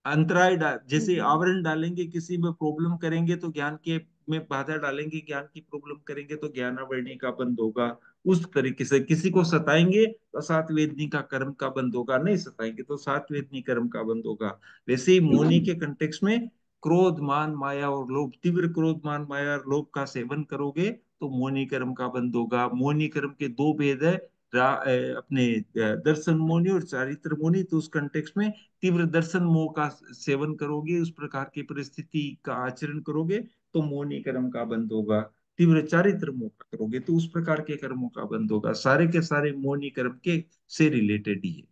जैसे आवरण डालेंगे, किसी में प्रॉब्लम करेंगे तो ज्ञान के में बाधा डालेंगे, ज्ञान की प्रॉब्लम करेंगे तो ज्ञानावरणी का बंद होगा। उस तरीके से किसी को सताएंगे तो सात वेदनी का कर्म का बंद होगा, नहीं सताएंगे तो सात वेदनी कर्म का बंद होगा। वैसे ही मौनी के कंटेक्स्ट में क्रोध मान माया और लोभ, तीव्र क्रोध मान माया और लोभ का सेवन करोगे तो मौनी कर्म का बंद होगा। मौनी कर्म के दो भेद है, अपने दर्शन मोनी और चारित्र मोनी। तो उस कंटेक्स्ट में तीव्र दर्शन मोह का सेवन करोगे, उस प्रकार की परिस्थिति का आचरण करोगे तो मोहनी कर्म का बंध होगा। तीव्र चारित्र मोह का करोगे तो उस प्रकार के कर्मों का बंध होगा। सारे के सारे मोहनी कर्म के से रिलेटेड ही है।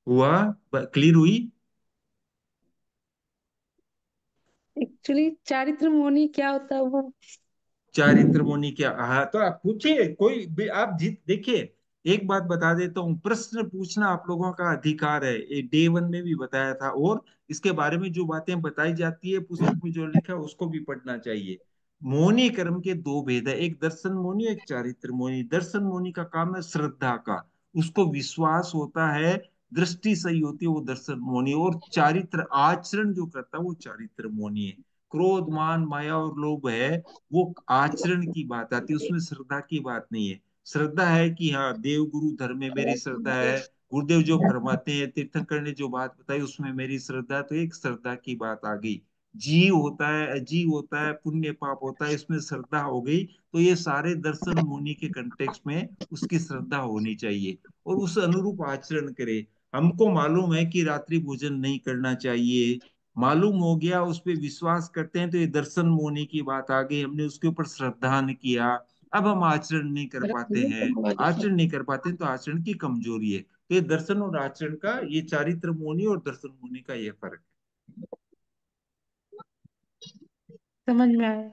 हुआ? क्लियर हुई? एक्चुअली चारित्र मोनी क्या होता है वो? चारित्र मुनि क्या? हाँ, तो आप पूछिए कोई भी, आप जीत देखिए। एक बात बता देता हूँ, प्रश्न पूछना आप लोगों का अधिकार है, ये डे वन में भी बताया था। और इसके बारे में जो बातें बताई जाती है पुस्तक में जो लिखा है उसको भी पढ़ना चाहिए। मौनी कर्म के दो भेद है, एक दर्शन मौनी, एक चारित्र मौनी। दर्शन मौनी का काम है श्रद्धा का, उसको विश्वास होता है, दृष्टि सही होती है, वो दर्शन मौनी। और चारित्र आचरण जो करता है वो चारित्र मौनी है। क्रोध मान माया और लोभ है, वो आचरण की बात आती है, उसमें श्रद्धा की बात नहीं है। श्रद्धा है कि हाँ देव गुरु धर्म में मेरी श्रद्धा है, गुरुदेव जो फरमाते हैं, तीर्थंकर ने जो बात बताई उसमें मेरी श्रद्धा है, तो एक श्रद्धा की बात आ गई। जीव होता है, अजीव होता है, पुण्य पाप होता है, इसमें श्रद्धा हो गई। तो ये सारे दर्शन मुनि के कंटेक्स्ट में उसकी श्रद्धा होनी चाहिए और उस अनुरूप आचरण करे। हमको मालूम है कि रात्रि भोजन नहीं करना चाहिए, मालूम हो गया, उस पे विश्वास करते हैं, तो ये दर्शन मोनी की बात आ गई, हमने उसके ऊपर श्रद्धा नहीं किया। अब हम आचरण नहीं कर पाते हैं, आचरण नहीं कर पाते हैं, तो आचरण की कमजोरी है। तो ये दर्शन और आचरण का, ये चारित्र मोनी और दर्शन मोनी का ये फर्क है। समझ में आया।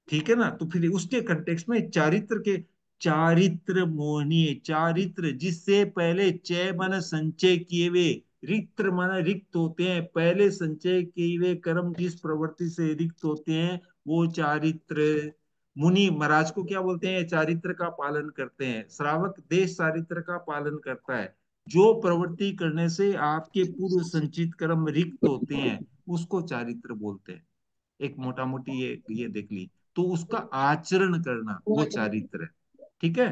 ठीक है ना? तो फिर उसके कंटेक्स्ट में चारित्र के, चारित्र मोहनीय चारित्र, जिससे पहले चय मन संचय किए हुए, रिक्त मन रिक्त होते हैं, पहले संचय किए हुए कर्म जिस प्रवृत्ति से रिक्त होते हैं वो चारित्र। मुनि महाराज को क्या बोलते हैं? चारित्र का पालन करते हैं। श्रावक देश चारित्र का पालन करता है। जो प्रवृत्ति करने से आपके पूर्व संचित कर्म रिक्त होते हैं उसको चारित्र बोलते हैं। एक मोटा मोटी ये देख ली, तो उसका आचरण करना वो चारित्र है। ठीक है?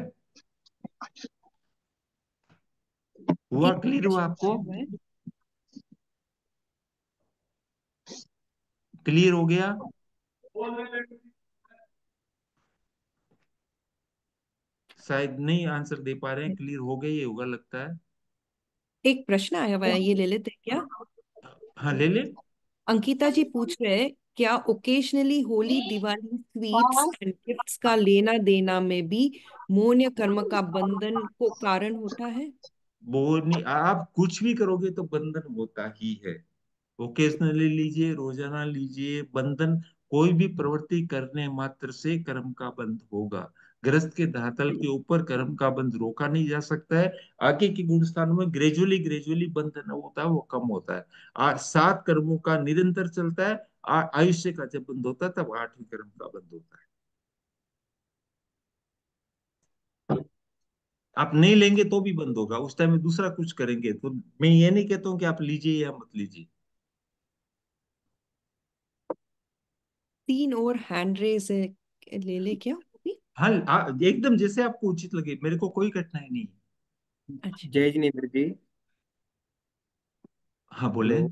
हुआ? एक क्लियर हुआ प्रश्न आपको? आया हुआ है। क्लियर हो गया? शायद नहीं आंसर दे पा रहे हैं, क्लियर हो गई, ये होगा लगता है। एक प्रश्न आया हुआ है, ये ले लेते हैं क्या? हाँ ले ले। अंकिता जी पूछ रहे हैं, क्या occasionally Holi Diwali sweets and gifts का लेना देना में भी मौन कर्म का बंधन को कारण होता है? वो नहीं, आप कुछ भी करोगे तो बंधन होता ही है। ओकेजनली लीजिए, रोजाना लीजिए, बंधन कोई भी प्रवृत्ति करने मात्र से कर्म का बंध होगा। ग्रस्त के धरातल के ऊपर कर्म का बंध रोका नहीं जा सकता है। आगे के गुण स्थानों में ग्रेजुअली ग्रेजुअली बंधन होता है, वो कम होता है। 7 कर्मों का निरंतर चलता है। आयुष्य का जब बंध होता है तब 8वें कर्म का बंध होता है। आप नहीं लेंगे तो भी बंद होगा, उस टाइम में दूसरा कुछ करेंगे तो। मैं ये नहीं कहता हूँ कि आप लीजिए या मत लीजिए। 3 और हैंड रेस है, ले ले क्या? हाँ एकदम जैसे आपको उचित लगे, मेरे को कोई कठिनाई नहीं है। अच्छा। जय जिनेन्द्र जी। हाँ बोले। हेलो।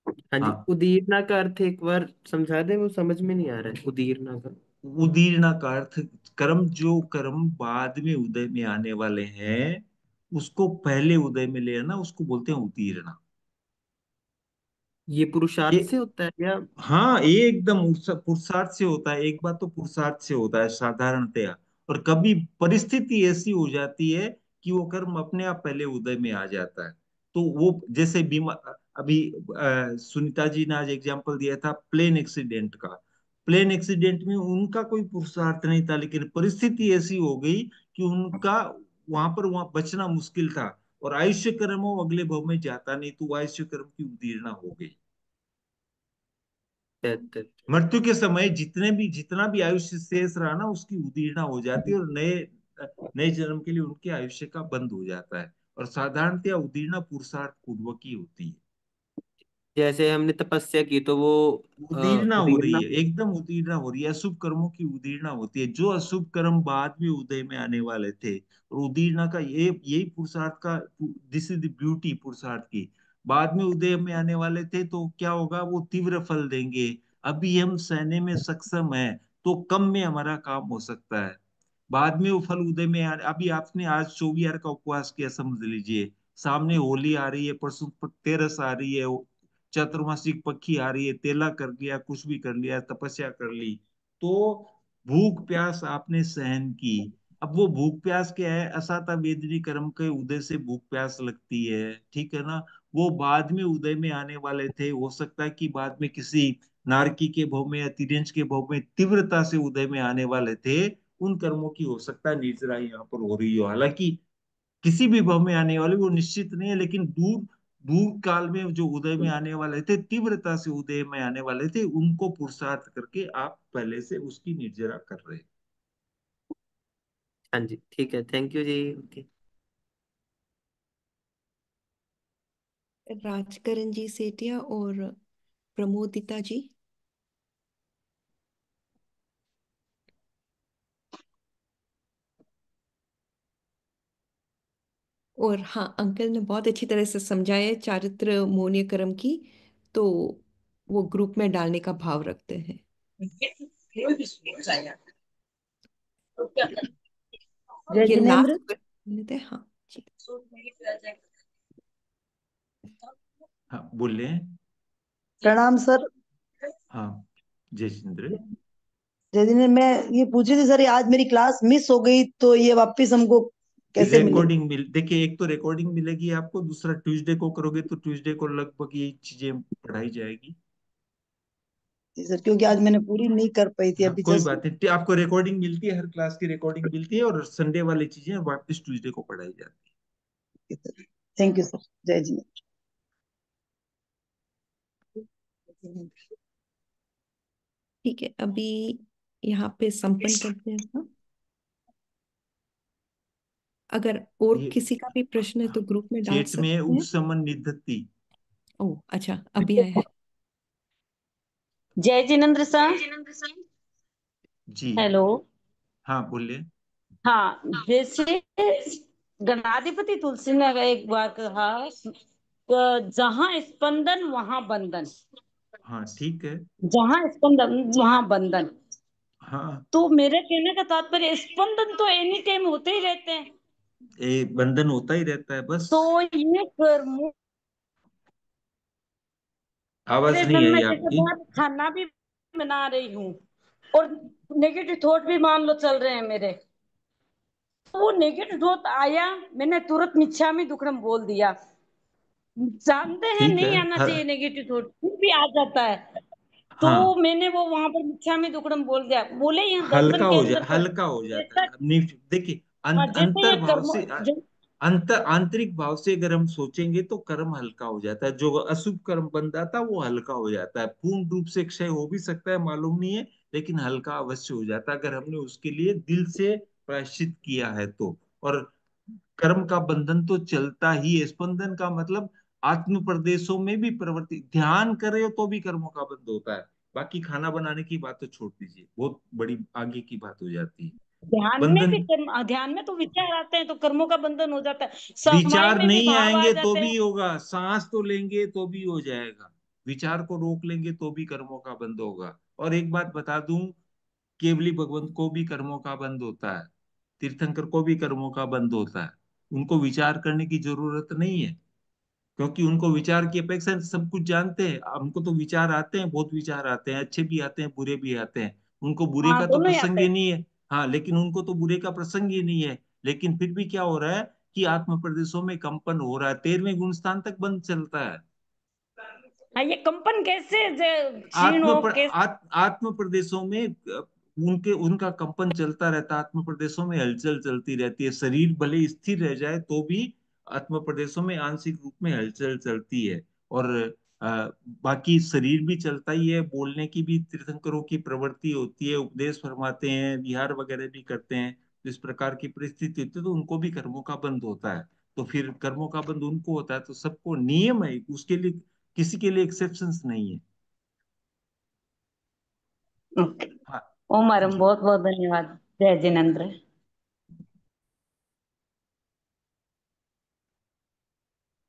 हाँ जी, हाँ, उदीरना का अर्थ एक बार समझा दे, वो समझ में नहीं आ रहा है उदीरना का। उदीर्णा का अर्थ, कर्म जो कर्म बाद में उदय में आने वाले हैं उसको पहले उदय में ले आना, उसको बोलते हैं उदीर्णा। ये पुरुषार्थ ये से होता है या? हाँ, ये एकदम पुरुषार्थ से होता है। एक बात तो पुरुषार्थ से होता है साधारणतया, और कभी परिस्थिति ऐसी हो जाती है कि वो कर्म अपने आप पहले उदय में आ जाता है। तो वो जैसे बीमा, अभी सुनीता जी ने आज एग्जांपल दिया था प्लेन एक्सीडेंट का। प्लेन एक्सीडेंट में उनका कोई पुरुषार्थ नहीं था, लेकिन परिस्थिति ऐसी हो गई कि उनका वहां बचना मुश्किल था, और आयुष्य कर्म वो अगले भव में जाता नहीं, तो वो आयुष्य कर्म की उदीर्णा हो गई। मृत्यु के समय जितना भी आयुष्य शेष रहा ना, उसकी उदीर्णा हो जाती है, और नए नए जन्म के लिए उनके आयुष्य का बंद हो जाता है। और साधारणतया उदीर्णा पुरुषार्थ पूर्वक ही होती है। जैसे हमने तपस्या की तो वो उदीर्णा हो रही उदीरना। है, एकदम उदीर्णा हो रही है, अशुभ कर्मों की उदीर्णा होती है। जो अशुभ कर्म बाद में उदय में आने वाले थे, और उदीर्णा का ये यही पुरुषार्थ का, दिस इज द ब्यूटी पुरुषार्थ की। बाद में उदय में आने वाले थे तो क्या होगा, वो तीव्र फल देंगे। अभी हम सहने में सक्षम है तो कम में हमारा काम हो सकता है। बाद में वो फल उदय में अभी आपने आज 24 का उपवास किया, समझ लीजिए सामने होली आ रही है, परसों 13 आ रही है, चतुर्मासिक पक्षी आ रही है, तेला कर लिया, कुछ भी कर लिया, तपस्या कर ली, तो भूख प्यास आपने सहन की। अब वो भूख प्यास क्या है, असाता वेदनी कर्म के उदय से भूख प्यास लगती है, ठीक है ना। वो बाद में उदय में आने वाले थे, हो सकता है कि बाद में किसी नारकी के भव में या तिर्यंच के भव में तीव्रता से उदय में आने वाले थे। उन कर्मों की हो सकता है निर्जरा यहाँ पर हो रही हो, हालांकि किसी भी भव में आने वाली वो निश्चित नहीं है, लेकिन दूर दूर काल में जो उदय में आने वाले थे, तीव्रता से उदय में आने वाले थे, उनको पुरुषार्थ करके आप पहले से उसकी निर्जरा कर रहे हैं। हाँ जी, ठीक है, थैंक यू जी। ओके। राजकरण जी सेठिया और प्रमोदिता जी। और हाँ, अंकल ने बहुत अच्छी तरह से समझाया है चारित्र मौर्य कर्म की, तो वो ग्रुप में डालने का भाव रखते हैं। जय ये जिनेन्द्र। लास्ट थे। हाँ जी। हाँ बोले। प्रणाम सर। हाँ जय जिनेन्द्र। जय जिनेन्द्र, मैं ये पूछ रही थी सर, ये आज मेरी क्लास मिस हो गई तो ये वापस हमको कैसे मिलेगी? रिकॉर्डिंग मिल, देखिए एक तो रिकॉर्डिंग मिलेगी आपको, दूसरा ट्यूसडे को करोगे तो ट्यूसडे को लगभग ये चीजें पढ़ाई जाएगी। जी सर, क्योंकि आज मैंने पूरी नहीं कर पाई थी हाँ अभी कोई जस्ट। बात नहीं, आपको रिकॉर्डिंग मिलती है, हर क्लास की रिकॉर्डिंग मिलती है, और संडे वाली चीजें वापस ट्यूसडे को पढ़ाई जाती थैंक यू सर। जय जिनेन्द्र। ठीक है, अभी यहाँ पे संपन्न करते हैं हाँ? अगर है। और ये किसी का भी प्रश्न है तो ग्रुप में डाल चेट में सकते हैं। उपसमन निधत्ती। ओह अच्छा, अभी आया है। जय जिनेन्द्र सर। जी हेलो। हाँ बोलिए। हाँ, जैसे गणाधिपति तुलसी ने एक बार कहा, जहाँ स्पंदन वहां बंधन, हाँ ठीक है। जहाँ स्पंदन वहां बंधन। हाँ तो मेरे कहने का तात्पर्य, स्पंदन तो एनी टाइम होते ही रहते हैं, ये बंधन होता ही रहता है बस। तो ये कर्मों आवाज मेरे नहीं मन आई में, जैसे आपकी। मैं खाना भी बना रही हूँ और नेगेटिव थॉट भी मान लो चल रहे हैं मेरे, तो वो नेगेटिव थॉट आया, मैंने तुरंत मिच्छामि दुक्कडम बोल दिया। जानते हैं ठीक है। नहीं आना चाहिए नेगेटिव थॉट, फिर भी आ जाता है, तो हाँ मैंने वो वहां पर मिच्छामि दुक्कडम बोल दिया। बोले यहाँ दर्शन हल्का के हो जा अंदर का हल्का हो जाता जैसा, है नहीं, देखिए जैसे अंतर ये भाव कर्म से अंतर आंतरिक भाव से अगर हम सोचेंगे तो कर्म हल्का हो जाता है, जो अशुभ कर्म बन जाता है वो हल्का हो जाता है, पूर्ण रूप से क्षय हो भी सकता है मालूम नहीं है, लेकिन हल्का अवश्य हो जाता है अगर हमने उसके लिए दिल से प्रायश्चित किया है तो। और कर्म का बंधन तो चलता ही है, स्पंदन का मतलब आत्म प्रदेशों में भी प्रवृत्ति, ध्यान करे हो तो भी कर्मों का बंध होता है। बाकी खाना बनाने की बात तो छोड़ दीजिए, बहुत बड़ी आगे की बात हो जाती है। ध्यान में भी बंधन, कर्म, ध्यान में तो विचार आते हैं तो कर्मों का बंधन हो जाता है, समय विचार में भी नहीं भाव आ आएंगे तो जाते हैं। भी होगा, सांस तो लेंगे तो भी हो जाएगा, विचार को रोक लेंगे तो भी कर्मों का बंध होगा। और एक बात बता दूं, केवली भगवंत को भी कर्मों का बंध होता है, तीर्थंकर को भी कर्मों का बंध होता है, उनको विचार करने की जरूरत नहीं है, क्योंकि उनको विचार की अपेक्षा सब कुछ जानते हैं। हमको तो विचार आते हैं, बहुत विचार आते हैं, अच्छे भी आते हैं बुरे भी आते हैं, उनको बुरे हाँ, का तो दोनों ही प्रसंग आते ही हैं। नहीं है। हाँ लेकिन उनको तो बुरे का प्रसंग ही नहीं है, लेकिन फिर भी क्या हो रहा है कि आत्म प्रदेशों में कंपन हो रहा है, 13वें गुण स्थान तक बंद चलता है। हाँ, ये कंपन कैसे क्षीण आत्म हो प्र, कैसे? आत्म प्रदेशों में उनके उनका कंपन चलता रहता है, आत्म प्रदेशों में हलचल चलती रहती है, शरीर भले स्थिर रह जाए तो भी आत्म प्रदेशों में आंशिक रूप में हलचल चलती है। और अ, बाकी शरीर भी चलता ही है, बोलने की भी तीर्थंकरों की प्रवृत्ति होती है, उपदेश फरमाते हैं, विहार वगैरह भी करते हैं, तो इस प्रकार की परिस्थिति होती है तो उनको भी कर्मों का बंध होता है। तो फिर कर्मों का बंध उनको होता है, तो सबको नियम है उसके लिए, किसी के लिए एक्सेप्शंस नहीं है। हाँ ओम हरम, जी। बहुत बहुत धन्यवाद। जय जिनेन्द्र।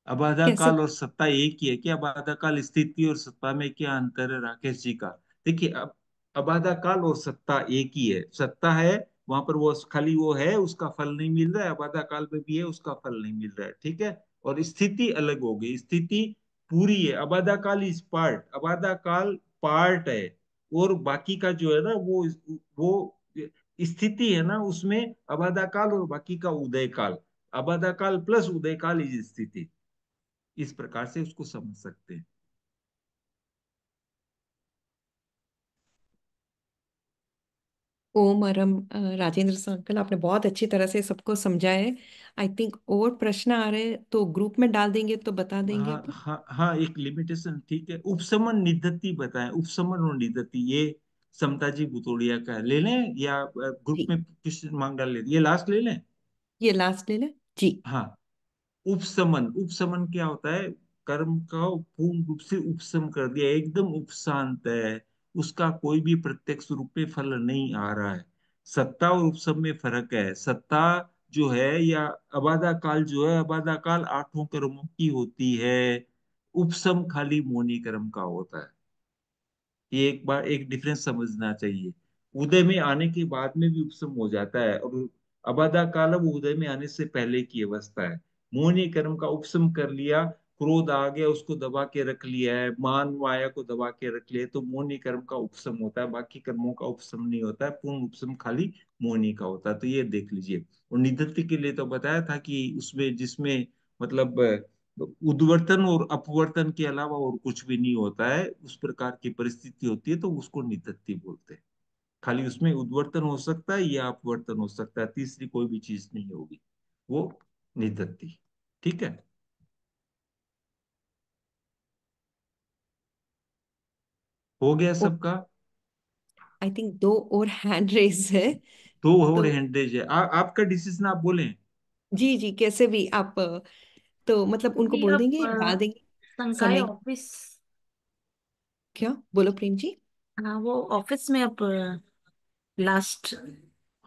अबाधा कैसे? काल और सत्ता एक ही है क्या? अबाधा काल स्थिति और सत्ता में क्या अंतर है राकेश जी का? देखिए अब अबाधा काल और सत्ता एक ही है, सत्ता है वहां पर वो खाली वो है, उसका फल नहीं मिल रहा है, अबाधा काल में भी है उसका फल नहीं मिल रहा है, ठीक है। और स्थिति अलग हो गई, स्थिति पूरी है, अबाधा काल इज पार्ट, अबाधा काल पार्ट है, और बाकी का जो है ना वो स्थिति है ना, उसमें अबाधा काल और बाकी का उदय काल, अबाधा काल प्लस उदय काल इज स्थिति। इस प्रकार से उसको समझ सकते हैं। ओम अरम राजेंद्र अंकल, आपने बहुत अच्छी तरह से सबको समझाया है। आई थिंक और प्रश्न आ रहे हैं तो ग्रुप में डाल देंगे तो बता देंगे हाँ अभी। हाँ हाँ, एक लिमिटेशन ठीक है। उपशमन निधति बताएं, उपशमन और निधति, ये समता जी बुतोड़िया का है। ले लें या ग्रुप जी, में क्वेश्चन मांग डाल लें, ये लास्ट ले लें। ये लास्ट ले लें जी। हाँ, उपशमन, उपशमन क्या होता है? कर्म का पूर्ण रूप से उपशम कर दिया, एकदम उपशांत है, उसका कोई भी प्रत्यक्ष रूप में फल नहीं आ रहा है। सत्ता और उपशम में फर्क है। सत्ता जो है, या अबाधा काल जो है, अबाधा काल आठों कर्मों की होती है, उपशम खाली मोनी कर्म का होता है। ये एक बार एक डिफरेंस समझना चाहिए। उदय में आने के बाद में भी उपशम हो जाता है, और अबाधा काल वो उदय में आने से पहले की अवस्था है। मोहिनी कर्म का उपशम कर लिया, क्रोध आ गया उसको दबा के रख लिया है, मान माया को दबा के रख लिया है, तो मोहिनी कर्म का उपशम होता है, बाकी कर्मों का उपशम नहीं होता है। पूर्ण उपशम खाली मोहिनी का होता है। तो ये देख लीजिए। और निधत्ति के लिए तो बताया था कि उसमें जिसमें मतलब उद्वर्तन और अपवर्तन के अलावा और कुछ भी नहीं होता है, उस प्रकार की परिस्थिति होती है तो उसको निधत्ति बोलते हैं। खाली उसमें उद्वर्तन हो सकता है या अपवर्तन हो सकता है, तीसरी कोई भी चीज नहीं होगी, वो निधत्ति। ठीक है। हो गया सबका? आई थिंक दो और हैंड रेज है। दो और तो हैंडेज है। आपका डिसीजन आप बोलें। जी जी, कैसे भी आप तो मतलब उनको जी बोल अब देंगे या डाल देंगे संकाय समय। ऑफिस, क्या बोलो प्रेम जी? हाँ वो ऑफिस में अब लास्ट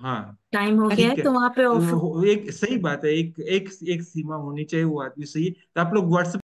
हाँ टाइम हो गया है ठीक है। तो वहां पे ऑफिस एक सही बात है, एक एक एक सीमा होनी चाहिए, वो आदमी सही है। तो आप लोग व्हाट्सएप